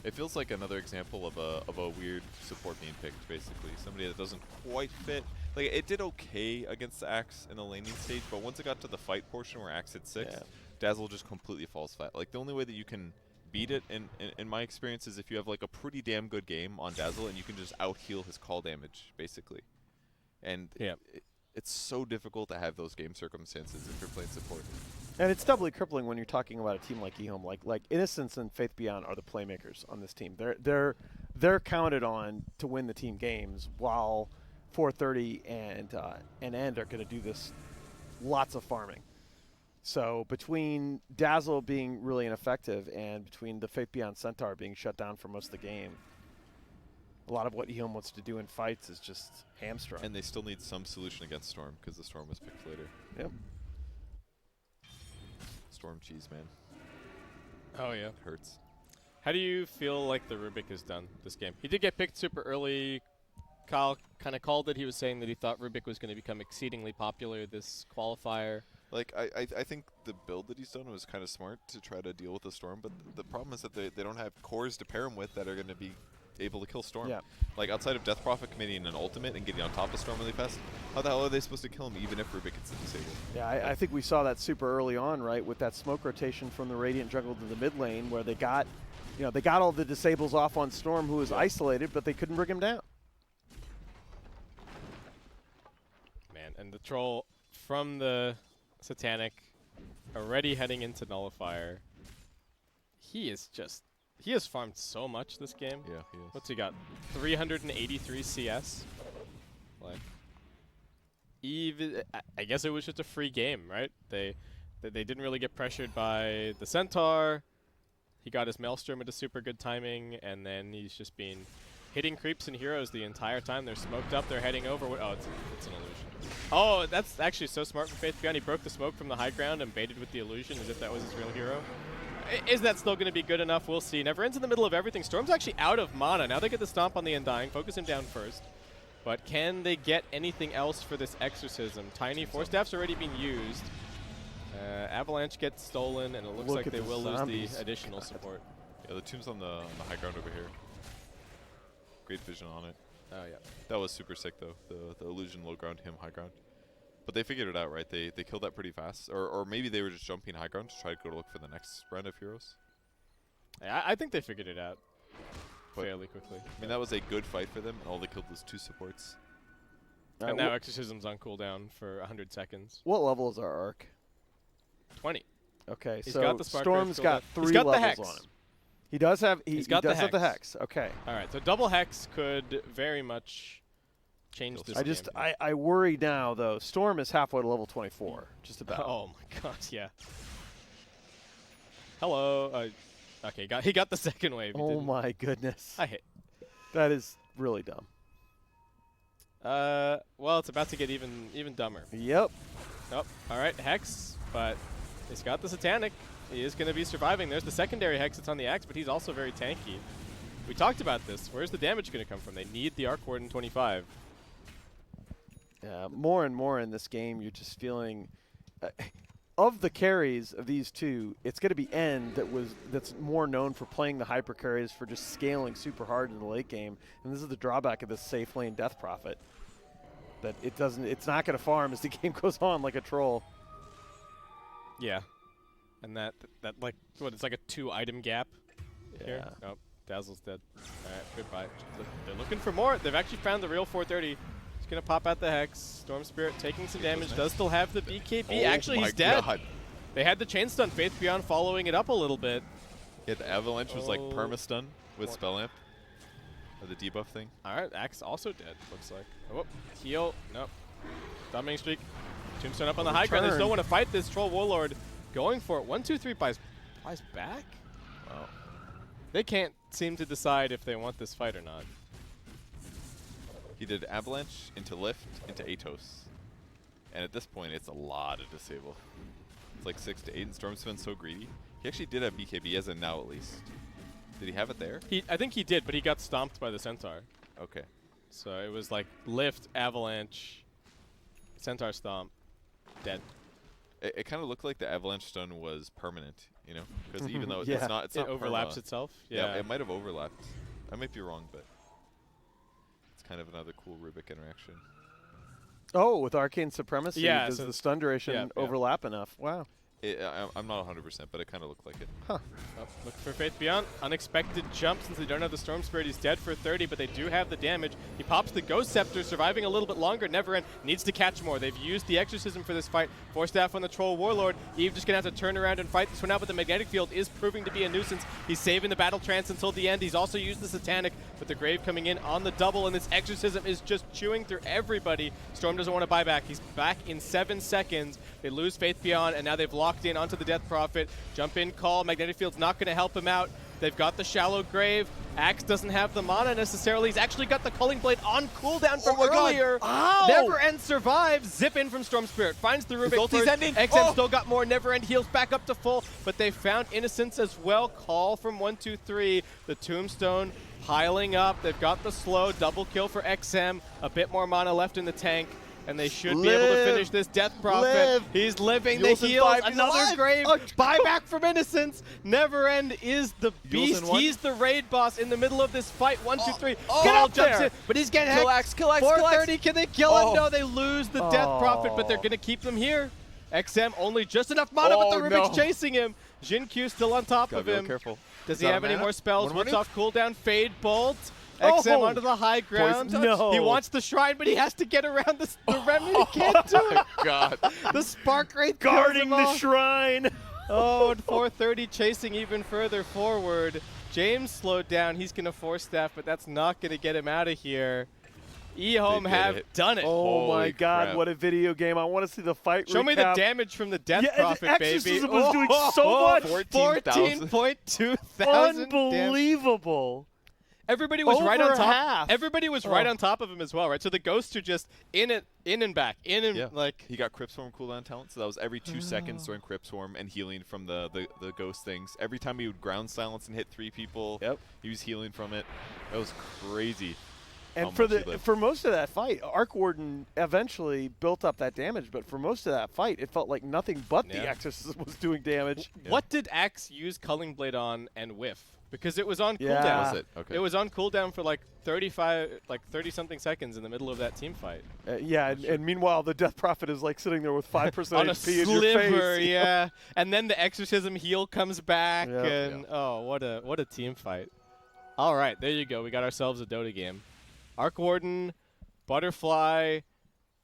It feels like another example of a weird support being picked, basically. Somebody that doesn't quite fit. Like, it did okay against the Axe in the laning stage, but once it got to the fight portion where Axe hit 6, Yeah. Dazzle just completely falls flat. Like, the only way that you can beat it, in my experience, is if you have, like, a pretty damn good game on Dazzle and you can just out-heal his call damage, basically. And it's so difficult to have those game circumstances if you're playing support. And it's doubly crippling when you're talking about a team like EHOME. Like Innocence and Faith Beyond are the playmakers on this team. They're counted on to win the team games, while 430 and End are going to do this lots of farming. So between Dazzle being really ineffective and between the Faith Beyond Centaur being shut down for most of the game, a lot of what EHOME wants to do in fights is just hamstrung. And they still need some solution against Storm, because the Storm was picked later. Yep. Storm cheese, man. Oh, yeah. It hurts. How do you feel like the Rubik has done this game? He did get picked super early. Kyle kind of called it. He was saying that he thought Rubik was going to become exceedingly popular this qualifier. Like, I think the build that he's done was kind of smart to try to deal with the Storm, but the problem is that they don't have cores to pair him with that are going to be able to kill Storm. Yeah. Like, outside of Death Prophet committing an ultimate and getting on top of Storm really fast, how the hell are they supposed to kill him even if Rubik gets disabled? Yeah, I think we saw that super early on, right, with that smoke rotation from the Radiant jungle to the mid lane, where they got, they got all the disables off on Storm, who was isolated, but they couldn't bring him down. Man, and the troll from the Satanic already heading into Nullifier. He has farmed so much this game. Yeah, he is. What's he got? 383 CS. Like, even I guess it was just a free game, right? They didn't really get pressured by the Centaur. He got his Maelstrom at a super good timing, and then he's just been hitting creeps and heroes the entire time. They're smoked up. They're heading over. Oh, it's an illusion. Oh, that's actually so smart from Faith Beyond. He broke the smoke from the high ground and baited with the illusion as if that was his real hero. Is that still going to be good enough? We'll see. NeverEnd's in the middle of everything. Storm's actually out of mana. Now they get the stomp on the Undying, focus him down first. But can they get anything else for this Exorcism? Tiny Force Staff's already been used. Avalanche gets stolen, and it looks like they will lose the additional support. Yeah, the tomb's on the high ground over here. Great vision on it. Oh, yeah. That was super sick, though. The illusion low ground, him high ground. But they figured it out, right? They killed that pretty fast. Or maybe they were just jumping high ground to try to go to look for the next round of heroes. Yeah, I think they figured it out fairly quickly. I mean, that was a good fight for them, and all they killed was 2 supports. And now Exorcism's on cooldown for 100 seconds. What level is our arc? 20. Okay, He's so got the Spark Storm's got 3 He's got levels the Hex. on him. He does have he He's got does the have the Hex. Hex. Okay. All right, so double Hex could very much change this game. I worry now, though. Storm is halfway to level 24, just about. Oh my god, yeah. Hello. Okay, he got the second wave. Oh my goodness. I hate. That is really dumb. Well, it's about to get even dumber. Yep. Oh, all right, Hex, but he's got the Satanic. He is going to be surviving. There's the secondary Hex that's on the Axe, but he's also very tanky. We talked about this. Where's the damage going to come from? They need the Arc Warden 25. Yeah, more and more in this game, you're just feeling, of the carries of these two, it's going to be End that's more known for playing the hyper carries, for just scaling super hard in the late game. And this is the drawback of this safe lane Death Prophet, that it's not going to farm as the game goes on like a troll. Yeah, and that like it's like a 2-item gap here. Yeah. Oh, Dazzle's dead. All right, goodbye. They're looking for more. They've actually found the real 430. He's gonna pop out the Hex. Storm Spirit taking some damage. Does still have the BKB. Actually, he's dead. God. They had the chain stun. Faith Beyond following it up a little bit. Yeah, the Avalanche was like perma-stun with Spell Amp. Or the debuff thing. All right, Axe also dead, looks like. Oh, heal. Nope. Dominating streak. Tombstone up on the high ground. They still want to fight this Troll Warlord. Going for it. 1, 2, 3 buys back? Wow. They can't seem to decide if they want this fight or not. He did Avalanche into Lift into Atos. And at this point, it's a lot of disable. It's like 6 to 8, and Storm's been so greedy. He actually did have BKB, as in now at least. Did he have it there? I think he did, but he got stomped by the Centaur. Okay. So it was like Lift, Avalanche, Centaur Stomp, dead. It kind of looked like the Avalanche stun was permanent, you know? Because even though Yeah. it's not overlaps perma. itself. Yeah, Yeah. it might have overlapped. I might be wrong, but it's kind of another cool Rubik interaction. Oh, with Arcane Supremacy, Yeah, does so the stun duration yeah. overlap enough? Wow. I'm not 100%, but it kind of looked like it. Huh. Oh, look for Faith Beyond. Unexpected jump since they don't have the Storm Spirit. He's dead for 30, but they do have the damage. He pops the Ghost Scepter, surviving a little bit longer. NeverEnd needs to catch more. They've used the Exorcism for this fight. Force Staff on the Troll Warlord. Eve just going to have to turn around and fight this one out, but the Magnetic Field is proving to be a nuisance. He's saving the Battle Trance until the end. He's also used the Satanic, but the Grave coming in on the double, and this Exorcism is just chewing through everybody. Storm doesn't want to buy back. He's back in 7 seconds. They lose Faith Beyond, and now they've locked in onto the Death Prophet. Jump in call. Magnetic Field's not going to help him out. They've got the Shallow Grave. Axe doesn't have the mana necessarily. He's actually got the Culling Blade on cooldown from earlier. NeverEnd survives. Zip in from Storm Spirit. Finds the Rubik first. XM still got more. NeverEnd heals back up to full, but they found Innocence as well. Call from 1, 2, 3. The Tombstone piling up. They've got the slow. Double kill for XM. A bit more mana left in the tank. And they should be able to finish this. Death Prophet, Live. he's living Heals the in heals, 5, he's another alive. grave, Oh, buyback from Innocence. NeverEnd is the beast. in 1. He's the raid boss in the middle of this fight. 1, 2, 3. Get Ball up jumps there. in, but he's getting Kill hacked. Axe, kill Axe, 430, can they kill him? Oh. No, they lose the Death Prophet, but they're going to keep them here. XM only just enough mana, but the Rubik's chasing him. XinQ still on top Gotta of be real him. careful. Does Is he that have a any mana? more spells? One What's more? off cooldown? Fade Bolt. Oh. XM onto the high ground. touch? No. He wants the shrine, but he has to get around the remnant. He can't do it. God. The Spark Wraith Guarding kills him the off. shrine. Oh, and 430 chasing even further forward. James slowed down. He's going to Force Staff, but that's not going to get him out of here. EHOME They did have it. done it. Oh my Holy God, crap. what a video game. I want to see the fight Show me the recap. damage from the Death Yeah, and the Prophet, baby. Exorcism was doing so much. 14.2 thousand damage. Unbelievable. Everybody was right on Over top. half. Everybody was right on top of him as well, right? So the ghosts are just in and back, Yeah. like. He got Crypt Swarm cooldown talent, so that was every 2 seconds during Crypt Swarm and healing from the ghost things. Every time he would ground silence and hit 3 people, he was healing from it. That was crazy. And how for much he lived. for most of that fight, Arc Warden eventually built up that damage, but for most of that fight, it felt like nothing but the Yeah. Exorcism was doing damage. What did Axe use Culling Blade on and whiff? Because it was on Yeah. cooldown. Was it? Okay. It was on cooldown for like 30-something seconds in the middle of that team fight. Yeah, and meanwhile, the Death Prophet is like sitting there with 5% On a HP in your face. sliver, yeah. And then the Exorcism heal comes back, Yep. and oh, what a team fight. All right, there you go. We got ourselves a Dota game. Arc Warden, Butterfly,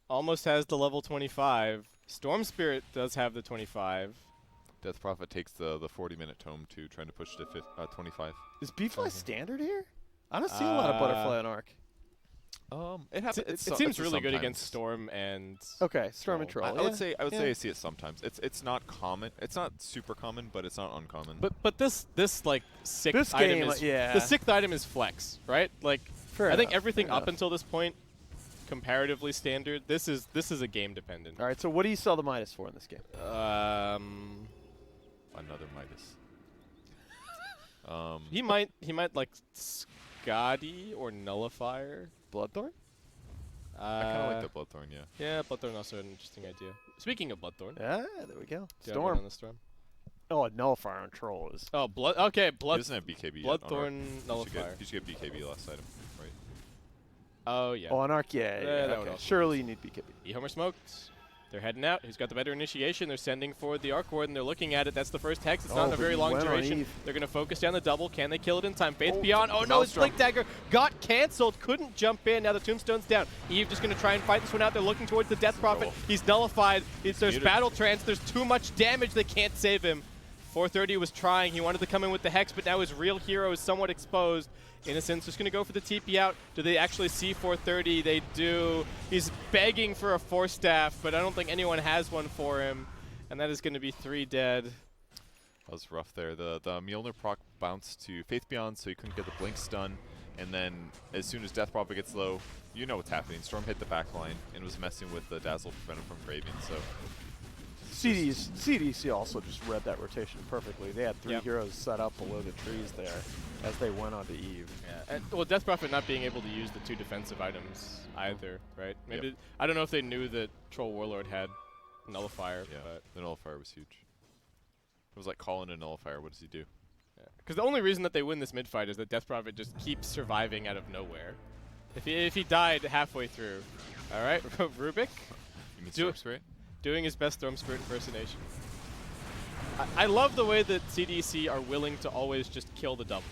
almost has the level 25. Storm Spirit does have the 25. Death Prophet takes the 40-minute tome to trying to push to 25. Is B-Fly standard here? I don't see a lot of Butterfly on Arc. It happens. It seems really good against Storm and. Okay, Storm and Troll. Troll. I would say Yeah. I see it sometimes. It's not common. It's not super common, but it's not uncommon. But this like sixth This item game, is yeah. the sixth item is flex, right? Like Fair I think enough, everything fair up enough. until this point comparatively standard. This is a game dependent. All right, so what do you sell the Midas for in this game? Another Midas. He might like Scotty or Nullifier. Bloodthorn? I kind of like the Bloodthorn, yeah. Yeah, Bloodthorn also an interesting idea. Speaking of Bloodthorn, Yeah, there we go. do you have one on Storm. the Storm. Oh, a Nullifier on Troll is. Oh, okay, He Blood. doesn't have BKB yet on Arc. Bloodthorn Nullifier. He should get BKB last item, right? Oh yeah. Oh, on Arc, yeah. that would Okay. also Surely you need BKB. EHOME are smoked. They're heading out. Who's got the better initiation? They're sending for the Arc Warden. They're looking at it. That's the first hex. It's not Oh, a but very he long went on duration. Eve. They're going to focus down the double. Can they kill it in time? Faith Oh, Beyond. Oh, no, his Maelstrom. Blink Dagger got canceled. Couldn't jump in. Now the Tombstone's down. Eve just going to try and fight this one out. They're looking towards the Death Prophet. Oh. He's nullified. There's muted. Battle Trance. There's too much damage. They can't save him. 430 was trying. He wanted to come in with the Hex, but now his real hero is somewhat exposed. Innocence just going to go for the TP out. Do they actually see 430? They do. He's begging for a Force Staff, but I don't think anyone has one for him. And that is going to be 3 dead. That was rough there. The Mjolnir proc bounced to Faith Beyond, so he couldn't get the blink stun. And then as soon as Death Prophet gets low, you know what's happening. Storm hit the back line and was messing with the Dazzle to prevent him from craving. So CDEC also just read that rotation perfectly. They had 3 Yep. heroes set up below the trees there as they went onto Eve. Yeah. And, well, Death Prophet not being able to use the 2 defensive items either, right? Maybe Yep. I don't know if they knew that Troll Warlord had Nullifier. yeah, But the Nullifier was huge. It was like calling a Nullifier. What does he do? because the only reason that they win this mid fight is that Death Prophet just keeps surviving out of nowhere. If he died halfway through, all right, Rubik You mean Do- Storm Spirit? doing his best Storm Spirit impersonation. I love the way that CDEC are willing to always just kill the double.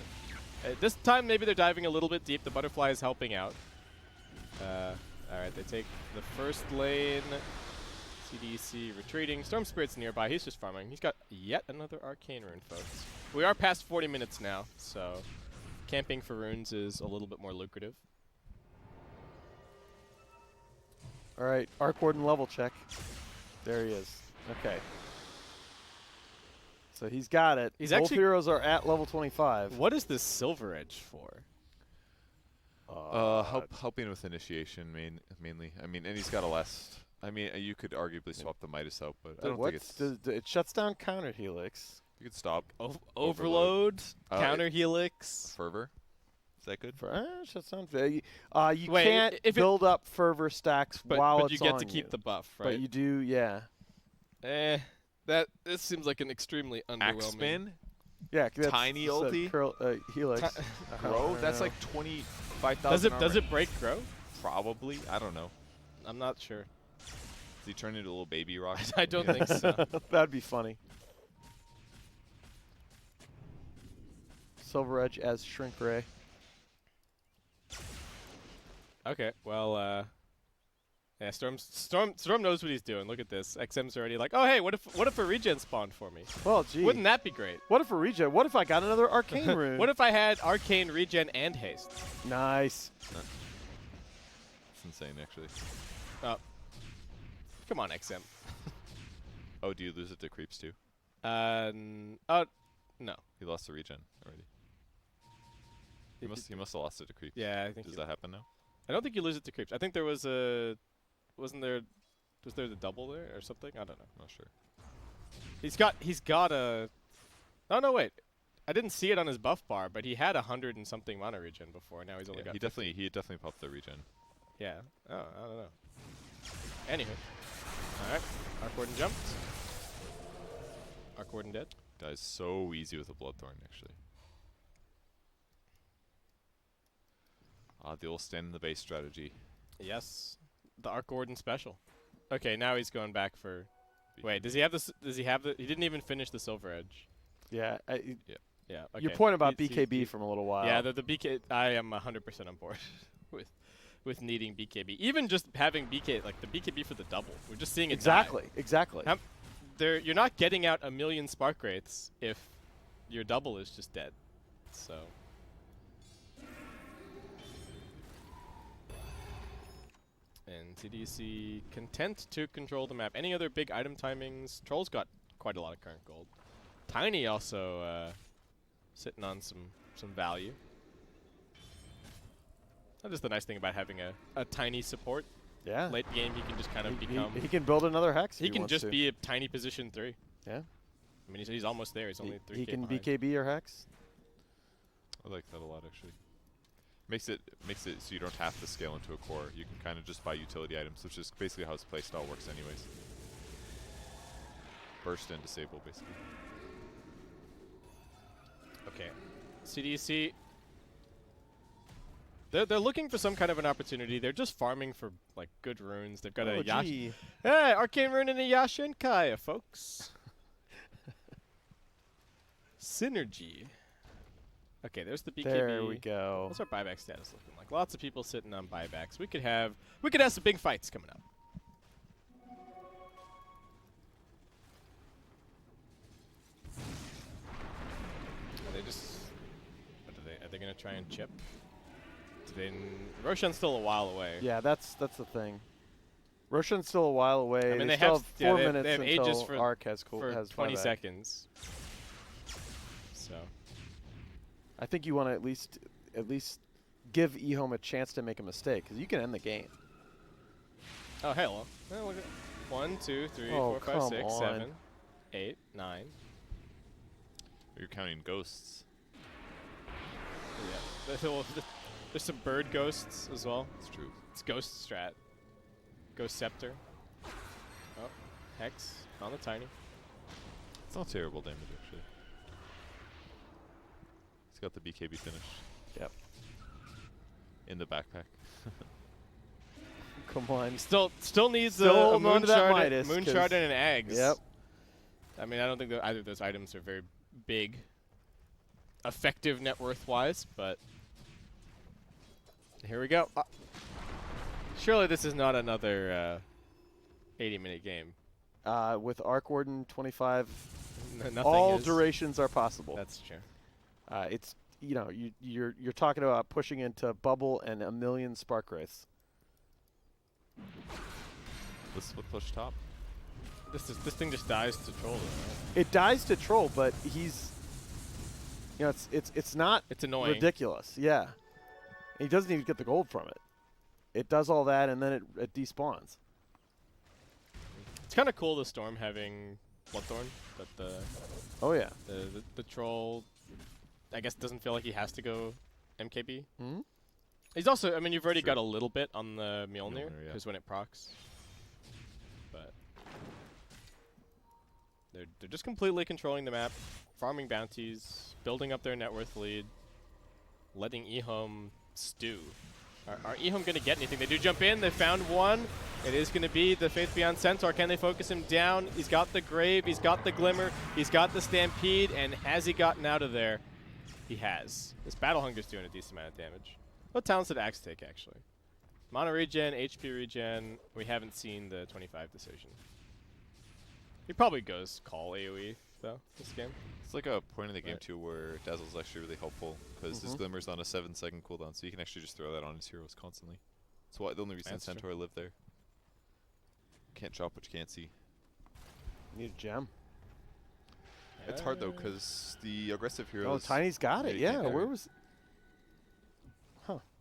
This time maybe they're diving a little bit deep. The Butterfly is helping out. All right, they take the first lane. CDEC retreating. Storm Spirit's nearby. He's just farming. He's got yet another Arcane Rune, folks. We are past 40 minutes now, so camping for runes is a little bit more lucrative. All right, Arc Warden level check. There he is. Okay. So he's got it. He's Both actually- heroes are at level 25. What is this Silver Edge for? Helping with initiation mainly. I mean, and he's got a last. I mean, you could arguably swap the Midas out, but I don't think it's. It shuts down counter helix. You could stop Overload, Uh, Counter Helix. Fervor. Is that good? Fresh, that sounds very. You Wait, can't if it- build up fervor stacks while but it's you get on to keep you. the buff, right? But you do, yeah. This seems like an extremely underwhelming. Axe spin? Yeah, that's Tiny it's a ulti? Curl, Helix. Grow? I That's know. like 25,000 Does it break grow? Probably. I don't know. I'm not sure. Does he turn into a little baby rock? I don't think so. That'd be funny. Silver Edge as Shrink Ray. Okay, well, yeah, Storm knows what he's doing. Look at this. XM's already like, oh hey, what if a regen spawned for me? Well, gee. Wouldn't that be great? What if a regen? What if I got another arcane rune? What if I had arcane regen and haste? Nice. It's insane, actually. Oh, come on, XM. Oh, do you lose it to creeps too? Oh, no. He lost the regen already. He must have lost it to creeps. Yeah, I think. Does that happen now? I don't think you lose it to creeps. I think there was a. Was there the double there or something? I don't know. Not sure. He's got a. Oh no, wait. I didn't see it on his buff bar, but he had 100 and something mana regen before. Now he's only Yeah, got. he 50. definitely popped the regen. Yeah. Oh, I don't know. Anywho. All right. Arc Warden jumped. Arc Warden dead. Guy's so easy with a Bloodthorn, actually. The old stand in the base strategy. Yes. The Arc Warden special. Okay, now he's going back for. Wait, does he have this? Does he have the? He didn't even finish the Silver Edge. Yeah. Yeah. Okay. Your point about He- BKB from a little while. Yeah, the BK. I am 100% on board with needing BKB. Even just having BK, like the BKB for the double. We're just seeing it Exactly. die. Exactly. You're not getting out a million Spark Wraiths if your double is just dead. So. And CDEC content to control the map. Any other big item timings? Troll's got quite a lot of current gold. Tiny also sitting on some value. That is the nice thing about having a tiny support. Yeah. Late game, he can just kind of become. He can build another hex. He if can wants just to. be a tiny position 3. Yeah. I mean, he's almost there. He's only 3K He can behind. BKB your hex. I like that a lot, actually. Makes it so you don't have to scale into a core. You can kind of just buy utility items, which is basically how his playstyle works anyways. Burst and disable, basically. Okay. CDEC. They're looking for some kind of an opportunity. They're just farming for like good runes. They've got a Yash. gee. Hey, arcane rune and a Yasha and Kaya, folks. Synergy. Okay, there's the BKB. There we go. What's our buyback status looking like? Lots of people sitting on buybacks. We could have some big fights coming up. Are they gonna try and chip? Roshan's still a while away. Yeah, that's the thing. Roshan's still a while away. I mean, they they still have- have yeah, 4 they have- minutes they have until ages for- Arc has for has 20 buyback. seconds. So. I think you want to at least give EHOME a chance to make a mistake, because you can end the game. Oh, hello. Well, look at 1, 2, 3, Oh, 4, 5, come 6, on. 7, 8, 9. You're counting ghosts. Yeah. There's some bird ghosts as well. It's true. It's ghost strat. Ghost scepter. Oh, hex on the tiny. It's not terrible damage, actually. He's got the BKB finish. Yep. In the backpack. Come on. Still needs Still a holding on moon to that shard, Midas, moon 'cause- shard and an eggs. Yep. I mean, I don't think that either of those items are very big, effective net worth wise, but here we go. Surely this is not another 80-minute game. With Arc Warden 25, Nothing all is. durations are possible. That's true. It's you're talking about pushing into bubble and a million Spark Wraiths. This is what push top. This thing just dies to troll, though, right? It dies to troll, but he's it's not It's annoying. ridiculous. Yeah. He doesn't even get the gold from it. It does all that and then it despawns. It's kind of cool the storm having Bloodthorn, but Oh yeah. the troll, I guess, doesn't feel like he has to go MKB. Hmm? He's also, I mean, you've already Sure. got a little bit on the Mjolnir, Mjolnir, yeah. because when it procs. But they're just completely controlling the map, farming bounties, building up their net worth lead, letting EHOME stew. Are EHOME going to get anything? They do jump in. They found one. It is going to be the Faith Beyond Centaur. Can they focus him down? He's got the Grave. He's got the Glimmer. He's got the Stampede. And has he gotten out of there? He has. This Battle Hunger's doing a decent amount of damage. What talents did Axe take, actually? Mana regen, HP regen. We haven't seen the 25 decision. He probably goes call AoE, though, this game. It's like a point in the game, Right. too, where Dazzle's actually really helpful, because his Glimmer's on a 7-second cooldown, so you can actually just throw that on his heroes constantly. That's why the only reason That's true. Centaur lived there. Can't chop what you can't see. Need a gem. It's hard, though, because the aggressive Oh, heroes... Tiny's got it. you Yeah, can't carry. where was...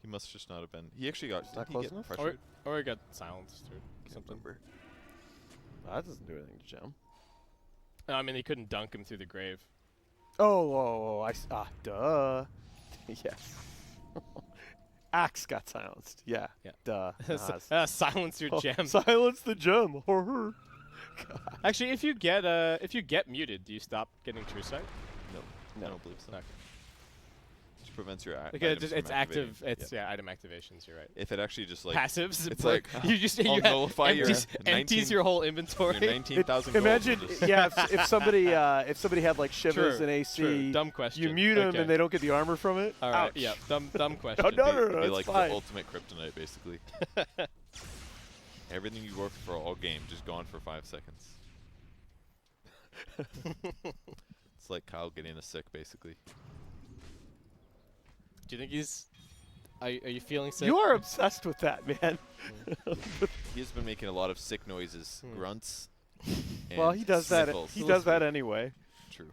He must just not have been... He actually got... Not Did he close get enough? pressured? Or he got silenced or Can't something. remember. That doesn't do anything to gem. No, I mean, he couldn't dunk him through the grave. Oh, duh. Yes. Axe got silenced. Yeah. Yeah. Duh. Silence your Oh, gem. silence the gem. God. Actually, if you get muted, do you stop getting True Sight? No, I don't believe so. Okay. Just prevents your Because items it's from activating. active. It's yeah, item activations. You're right. If it actually just, like... Passives. it's but like, you just I'll you nullify your empties 19 your whole inventory. Your 19,000 gold Imagine, will just- yeah, if somebody had like Shivas True, and AC, true. Dumb question. you mute them Okay. and they don't get the armor from it. All right. Ouch. Yeah. Dumb question. Oh, no, It'd be it's like fine. the ultimate kryptonite, basically. Everything you worked for all game just gone for 5 seconds. It's like Kyle getting a sick, basically. Do you think he's? Are you feeling sick? You are obsessed with that, man. He's been making a lot of sick noises, grunts. Well, and he does that. sniffles. He does that anyway. True.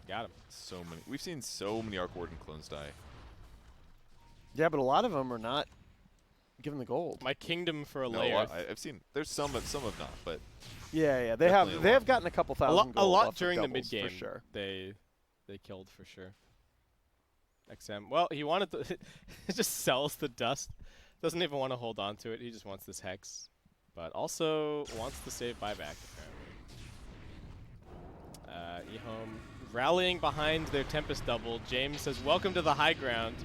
Got him. So many. We've seen so many Arc Warden clones die. Yeah, but a lot of them are not given the gold. My kingdom for a No, layer. I've seen. There's some, but some have not. But Yeah, they Definitely have. a They lot. have gotten a couple a thousand lot gold off of during the doubles, mid game. for sure. They killed for sure. XM. Well, he wanted to. He just sells the dust. Doesn't even want to hold on to it. He just wants this hex, but also wants to save buyback. Apparently. EHOME rallying behind their Tempest double. James says, "Welcome to the high ground."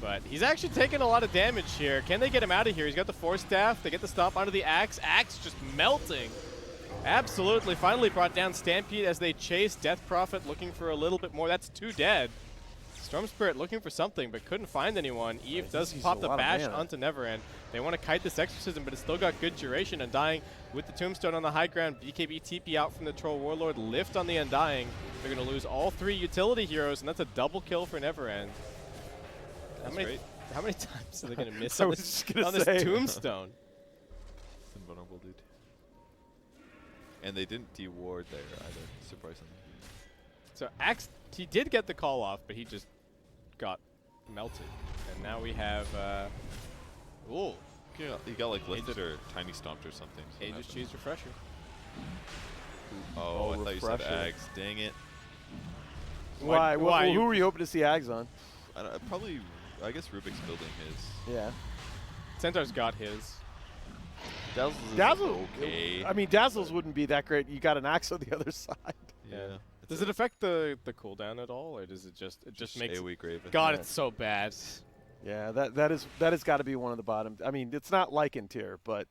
But he's actually taking a lot of damage here. Can they get him out of here? He's got the Force Staff. They get the stop onto the Axe. Axe just melting. Absolutely. Finally brought down Stampede as they chase Death Prophet looking for a little bit more. That's 2 dead. Storm Spirit looking for something but couldn't find anyone. Eve does uses pop a the lot of bash mana. onto NeverEnd. They want to kite this Exorcism, but it's still got good duration. Undying with the Tombstone on the high ground. BKB TP out from the Troll Warlord. Lift on the Undying. They're going to lose all 3 utility heroes, and that's a double kill for NeverEnd. How many times are they going to miss I on was this, just gonna on this say. Tombstone? It's invulnerable, dude. And they didn't deward there either, surprisingly. So Axe, he did get the call off, but he just got melted. And now we have, ooh, He got like Aegis- lifted or tiny stomped or something. so Aegis happened. Cheese Refresher. Oh, I thought you said refresher. Ags. Dang it. Why? why Who you- were you hoping to see Ags on? Probably, I guess Rubik's building his. Yeah. Centaur's got his. Dazzles is Dazzle. okay. I mean, Dazzles wouldn't be that great. You got an Axe on the other side. Yeah. Does it affect the cooldown at all, or does it just makes? AoE Grave. God, Yeah. it's so bad. Yeah, that has got to be one of the bottom. I mean, it's not Lycan tier, but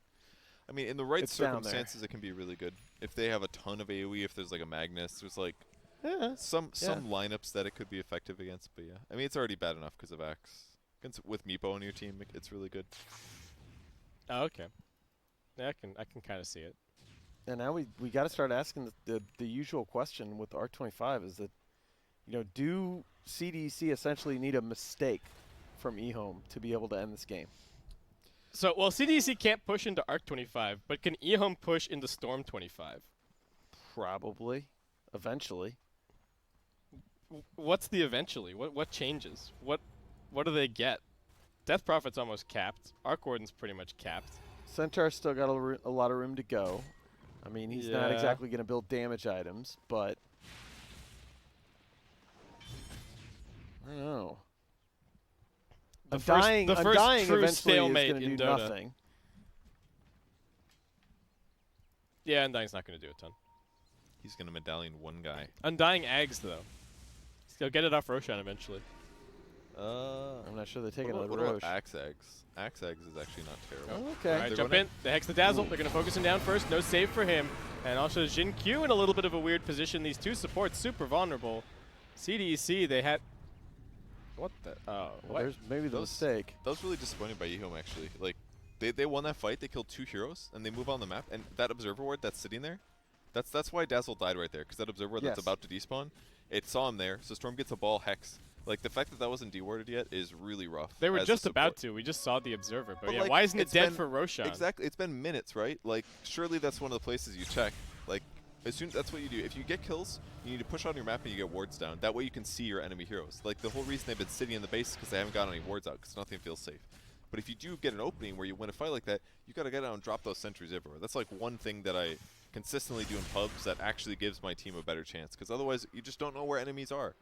I mean, in the right It's down there. circumstances, it can be really good. If they have a ton of AoE, if there's like a Magnus, there's like yeah. some lineups that it could be effective against. But yeah, I mean, it's already bad enough because of Axe. With Meepo on your team, it's really good. Oh, okay. Yeah, I can kind of see it. And now we got to start asking the usual question with ARC-25 is that, do CDEC essentially need a mistake from EHOME to be able to end this game? So, well, CDEC can't push into Arc 25, but can EHOME push into Storm 25? Probably, eventually. What's the eventually? What changes? What do they get? Death Prophet's almost capped. Arc Warden's pretty much capped. Centaur's still got a lot of room to go. I mean, he's not Yeah. exactly going to build damage items, but I don't know. The Undying, first Undying true eventually is stalemate going to in do Dota. nothing. Yeah, Undying's not going to do a ton. He's going to medallion one guy. Undying Ags, though. He'll get it off Roshan eventually. I'm not sure they're taking What a about Roche. Axe Eggs? Axe Eggs is actually not terrible. Oh, All okay. right, They're jump gonna- in. They hex the Dazzle. They're going to focus him down first. No save for him. And also XinQ in a little bit of a weird position. These two supports super vulnerable. CDEC, they had... What the... Oh, Well, what? there's maybe the Those- mistake. That was really disappointing by EHOME, actually. Like, they won that fight, they killed 2 heroes, and they move on the map, and that observer ward that's sitting there, that's why Dazzle died right there, because that observer ward Yes. that's about to despawn, it saw him there, so Storm gets a ball hex. Like, the fact that that wasn't dewarded yet is really rough. They were as a just about support. to. We just saw the Observer. But, But, yeah, like, why isn't it it's dead been- for Roshan? Exactly, it's been minutes, right? Like, surely that's one of the places you check. Like, as soon that's what you do. If you get kills, you need to push on your map and you get wards down. That way you can see your enemy heroes. Like, the whole reason they've been sitting in the base is because they haven't gotten any wards out, because nothing feels safe. But if you do get an opening where you win a fight like that, you got to get out and drop those sentries everywhere. That's like one thing that I consistently do in pubs that actually gives my team a better chance, because otherwise you just don't know where enemies are.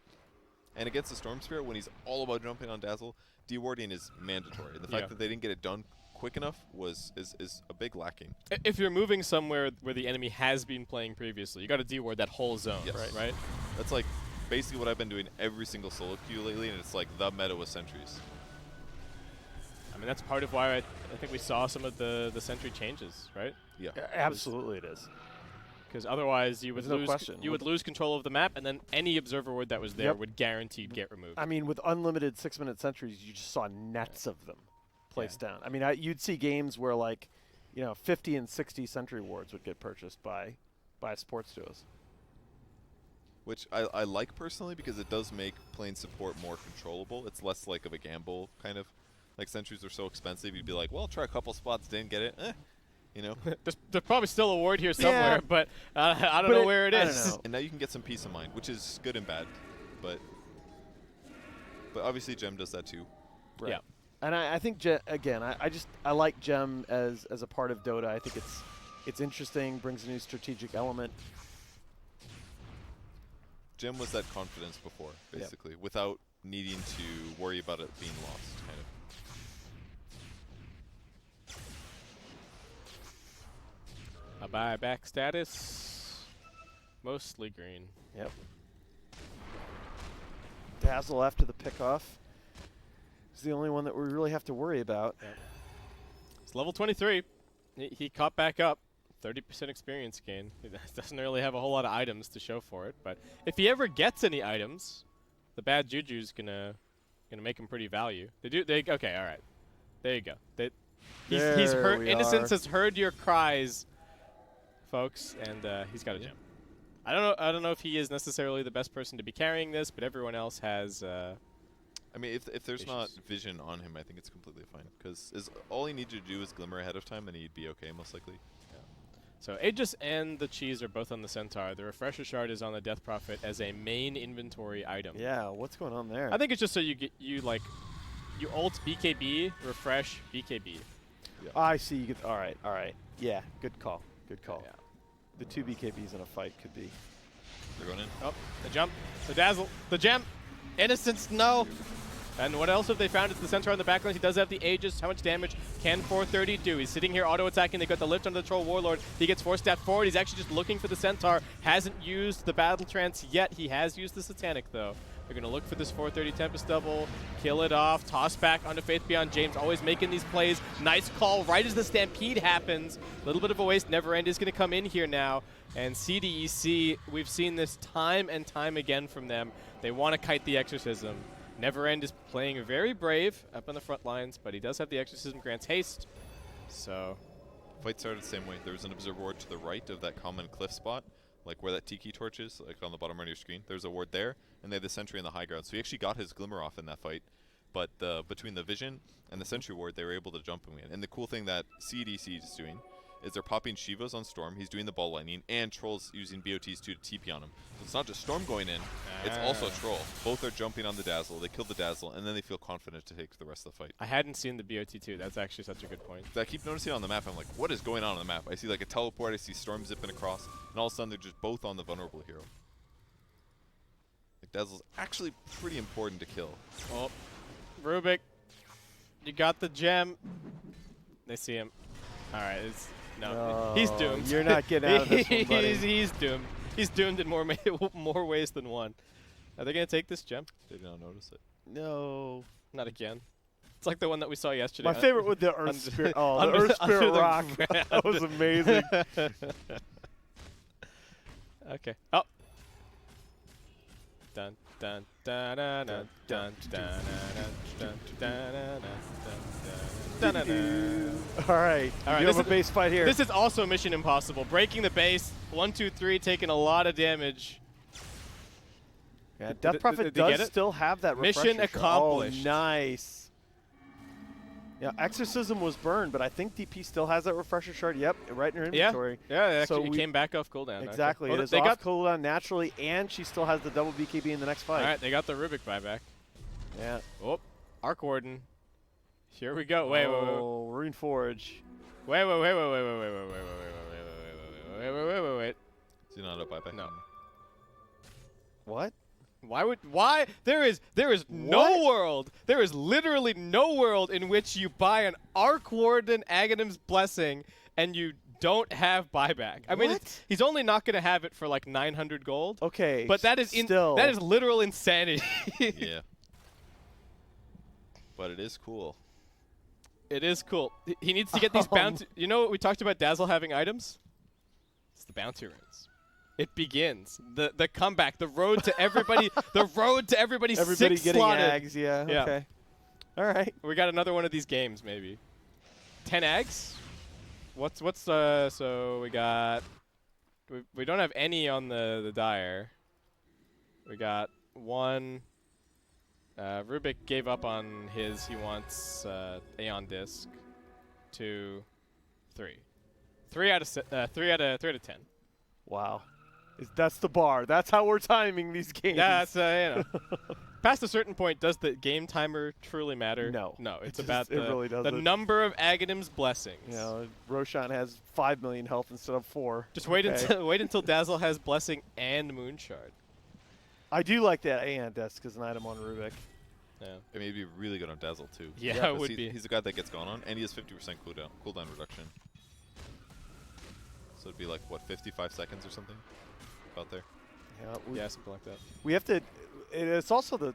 And against the Storm Spirit, when he's all about jumping on Dazzle, dewarding is mandatory. And the fact that they didn't get it done quick enough is a big lacking. If you're moving somewhere where the enemy has been playing previously, you got to deward that whole zone, Yes. right? That's like basically what I've been doing every single solo queue lately, and it's like the meta with sentries. I mean, that's part of why I think we saw some of the sentry changes, right? Yeah. Absolutely, it is. Because otherwise you would There's no lose question. you would lose control of the map, and then any observer ward that was there Yep. would guaranteed get removed. I mean, with unlimited 6-minute sentries, you just saw nets of them placed down. I mean, you'd see games where, like, 50 and 60 sentry wards would get purchased by sports duos. Which I like personally, because it does make playing support more controllable. It's less like of a gamble, kind of. Like, sentries are so expensive, you'd be like, well, try a couple spots, didn't get it, There's probably still a ward here somewhere, Yeah. but I don't know where it I is. don't know. And now you can get some peace of mind, which is good and bad. But obviously Gem does that too. Right. Yeah. And I think, again, I like Gem as a part of Dota. I think it's interesting, brings a new strategic element. Gem was that confidence before, basically, without needing to worry about it being lost, kind of. A buyback status, mostly green. Yep. Dazzle after the pickoff is the only one that we really have to worry about. It's level 23. He caught back up. 30% experience gain. He doesn't really have a whole lot of items to show for it, but if he ever gets any items, the bad juju's gonna make him pretty value. Okay, all right. There you go. He's There heard. we Innocence are. has heard your cries, folks, and he's got a gem. I don't know if he is necessarily the best person to be carrying this, but everyone else has. I mean, if there's not issues. vision on him, I think it's completely fine. Because all he needs to do is glimmer ahead of time, and he'd be okay, most likely. So Aegis and the Cheese are both on the Centaur. The Refresher Shard is on the Death Prophet as a main inventory item. Yeah, what's going on there? I think it's just so you ult BKB, refresh BKB. I see. You get all right. Yeah, good call. Good call. Yeah. The 2 BKBs in a fight could be. They're going in. Oh, the jump, the dazzle, the gem, Innocence, no. And what else have they found? It's the Centaur on the backline. He does have the Aegis. How much damage can 430 do? He's sitting here auto-attacking. They got the lift on the Troll Warlord. He gets 4-stepped forward. He's actually just looking for the Centaur. Hasn't used the Battle Trance yet. He has used the Satanic, though. They're going to look for this 430 Tempest double, kill it off, toss back onto Faith Beyond. James always making these plays. Nice call right as the Stampede happens. A little bit of a waste. NeverEnd is going to come in here now. And CDEC, we've seen this time and time again from them. They want to kite the Exorcism. NeverEnd is playing very brave up on the front lines, but he does have the Exorcism, grants haste. So Fight started the same way. There was an observer ward to the right of that common cliff spot, like where that Tiki torch is, like on the bottom right of your screen. There's a ward there, and they had the sentry in the high ground. So he actually got his glimmer off in that fight. But between the vision and the sentry ward, they were able to jump and win. And the cool thing that CDC is doing is they're popping Shivas on Storm, he's doing the ball lightning, and Troll's using BOTs to TP on him. So it's not just Storm going in, it's also Troll. Both are jumping on the Dazzle, they kill the Dazzle, and then they feel confident to take the rest of the fight. I hadn't seen the BOT too. That's actually such a good point. I keep noticing on the map, I'm like, what is going on the map? I see like a teleport, I see Storm zipping across, and all of a sudden they're just both on the vulnerable hero. Like Dazzle's actually pretty important to kill. Oh, Rubik, you got the gem. They see him. All right, no, he's doomed. You're not getting out of this one, buddy. He's doomed. He's doomed in more ways than one. Are they gonna take this gem? They did not notice it. No. Not again. It's like the one that we saw yesterday. My favorite with the Earth Spirit. Oh, the Earth Spirit rock. That was amazing. Okay. Oh. Dun dun dun dun dun dun dun dun dun dun dun. All right. You have a base fight here. This is also Mission Impossible. Breaking the base. 1, 2, 3, taking a lot of damage. Yeah, Death Prophet did does still have that Mission refresher shot. accomplished. Oh, nice. Yeah, Exorcism was burned, but I think DP still has that refresher shard. Yep, right in her inventory. Yeah, So actually it came back off cooldown. Exactly. Okay. It is off cooldown naturally, and she still has the double BKB in the next fight. All right, they got the Rubik buyback. Yeah. Oh, Arc Warden. Here we go. Wait. Rune Forge. Wait. Is he not a buyback? No. What? Why? There is no world. There is literally no world in which you buy an Arc Warden Aghanim's Blessing and you don't have buyback. I mean, he's only not going to have it for like 900 gold. Okay. But that is that is literal insanity. Yeah. But it is cool. It is cool. He needs to get these bounty. You know what we talked about Dazzle having items? It's the bounty runes. It begins. The comeback. The road to everybody. The road to everybody. Everybody six getting slotted. Ags. Yeah. Okay. All right. We got another one of these games maybe. 10 Ags. What's so we got. We don't have any on the Dire. We got one. Rubik gave up on his. He wants Aeon Disc. 2, 3. 3 out of 10. Wow. That's the bar. That's how we're timing these games. Yeah, that's you know. Past a certain point, does the game timer truly matter? No. No, it's It about really the doesn't. number of Aghanim's blessings. You know, Roshan has 5 million health instead of 4. Just wait until Dazzle has blessing and Moonshard. I do like that Aeon Desk as an item on Rubik. Yeah. It may be really good on Dazzle too. Yeah, it would he's, be. He's the guy that gets gone on, and he has 50% cooldown reduction. So it'd be like what, 55 seconds or something, about there. Yeah, something like that. We have to. It's also the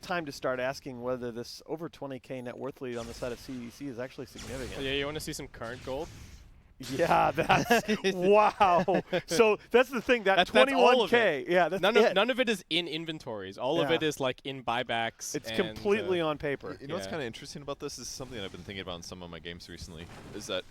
time to start asking whether this over 20K net worth lead on the side of CDEC is actually significant. Yeah, you want to see some current gold? Yeah, that's wow. So that's the thing. That 21K. Yeah, that's none of it is in inventories. All of it is like in buybacks. It's completely on paper. You know what's kind of interesting about this is something I've been thinking about in some of my games recently. Is that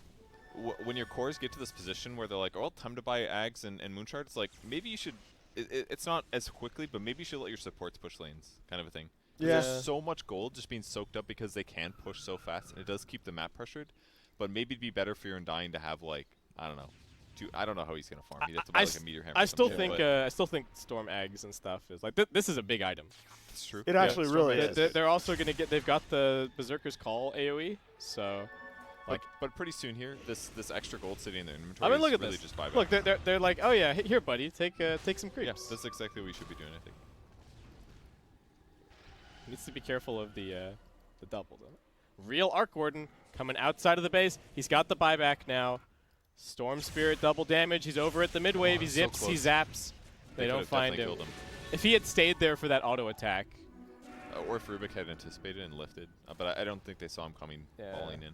when your cores get to this position where they're like, "Oh, time to buy Ags and Moonshard," it's like maybe you should. It's not as quickly, but maybe you should let your supports push lanes, kind of a thing. Yeah. There's so much gold just being soaked up because they can push so fast, and it does keep the map pressured. But maybe it'd be better for your Undying to have like, I don't know. I don't know how he's gonna farm. He'd have to buy like a meteor hammer. I still think Storm Eggs and stuff is like this is a big item. That's true. It actually really is. They're also gonna get. They've got the Berserker's Call AOE, so. Like, but pretty soon here, this extra gold sitting in their inventory. I mean, look at really this. Just buyback. Look, they're like, oh yeah, here, buddy, take some creeps. Yeah, that's exactly what we should be doing, I think. Needs to be careful of the double though. Real Arc Warden coming outside of the base. He's got the buyback now. Storm Spirit double damage. He's over at the mid wave. He zips. So he zaps. They don't find him. Killed him. If he had stayed there for that auto attack. Or if Rubik had anticipated and lifted, but I don't think they saw him coming, falling in.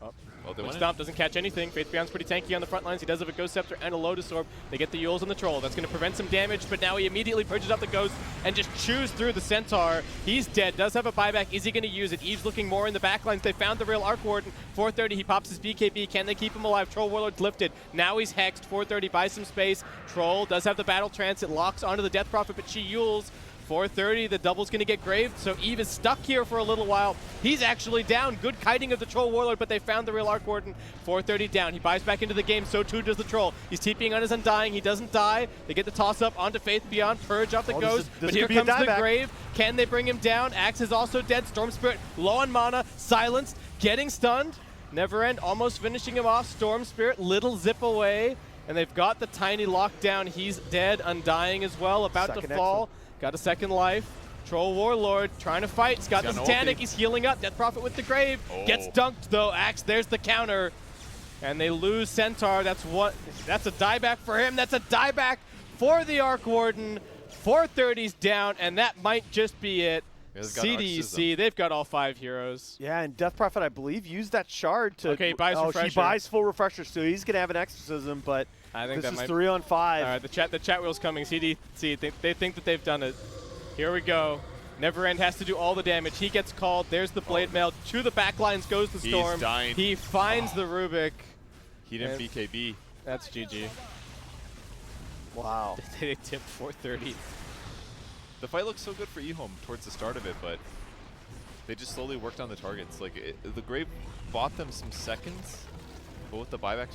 Oh. Well, they Stomp doesn't catch anything. Faith Beyond's pretty tanky on the front lines. He does have a Ghost Scepter and a Lotus Orb. They get the Yules on the Troll. That's going to prevent some damage, but now he immediately purges up the Ghost and just chews through the Centaur. He's dead. Does have a buyback. Is he going to use it? Eve's looking more in the backlines. They found the real Arc Warden. 430, he pops his BKB. Can they keep him alive? Troll Warlord's lifted. Now he's hexed. 430 buys some space. Troll does have the Battle Trance. It locks onto the Death Prophet, but she Yules. 430, the double's going to get graved, so Eve is stuck here for a little while. He's actually down. Good kiting of the Troll Warlord, but they found the real Arc Warden. 430 down. He buys back into the game, so too does the Troll. He's TPing on his Undying. He doesn't die. They get the toss-up onto Faith Beyond. Purge off the Ghost, this but here could be a comes the dieback. Grave. Can they bring him down? Axe is also dead. Storm Spirit low on mana, silenced, getting stunned. NeverEnd almost finishing him off. Storm Spirit, little zip away. And they've got the tiny lockdown. He's dead, Undying as well, about Second to fall. excellent. Got a second life. Troll Warlord trying to fight. He's got the He's got an Satanic. ulti. He's healing up. Death Prophet with the Grave. Gets dunked though. Axe, there's the counter. And they lose Centaur. That's a dieback for him. That's a dieback for the Arc Warden. 430's down, and that might just be it. Yeah, they've got CDEC, Arcsism. they've got all 5 heroes. Yeah, and Death Prophet, I believe, used that shard to. Okay, he buys he Refresher. buys full refresher, so he's gonna have an exorcism. But I think this that is might 3 on 5. All right, the chat wheel's coming. CDC, they think that they've done it. Here we go. NeverEnd has to do all the damage. He gets called. There's the Blade Mail. To the backlines goes the He's Storm. dying. He finds the Rubik. He didn't And- BKB. That's GG. Wow. They tipped 430. The fight looks so good for EHOME towards the start of it, but they just slowly worked on the targets. Like the Grave bought them some seconds, but with the buybacks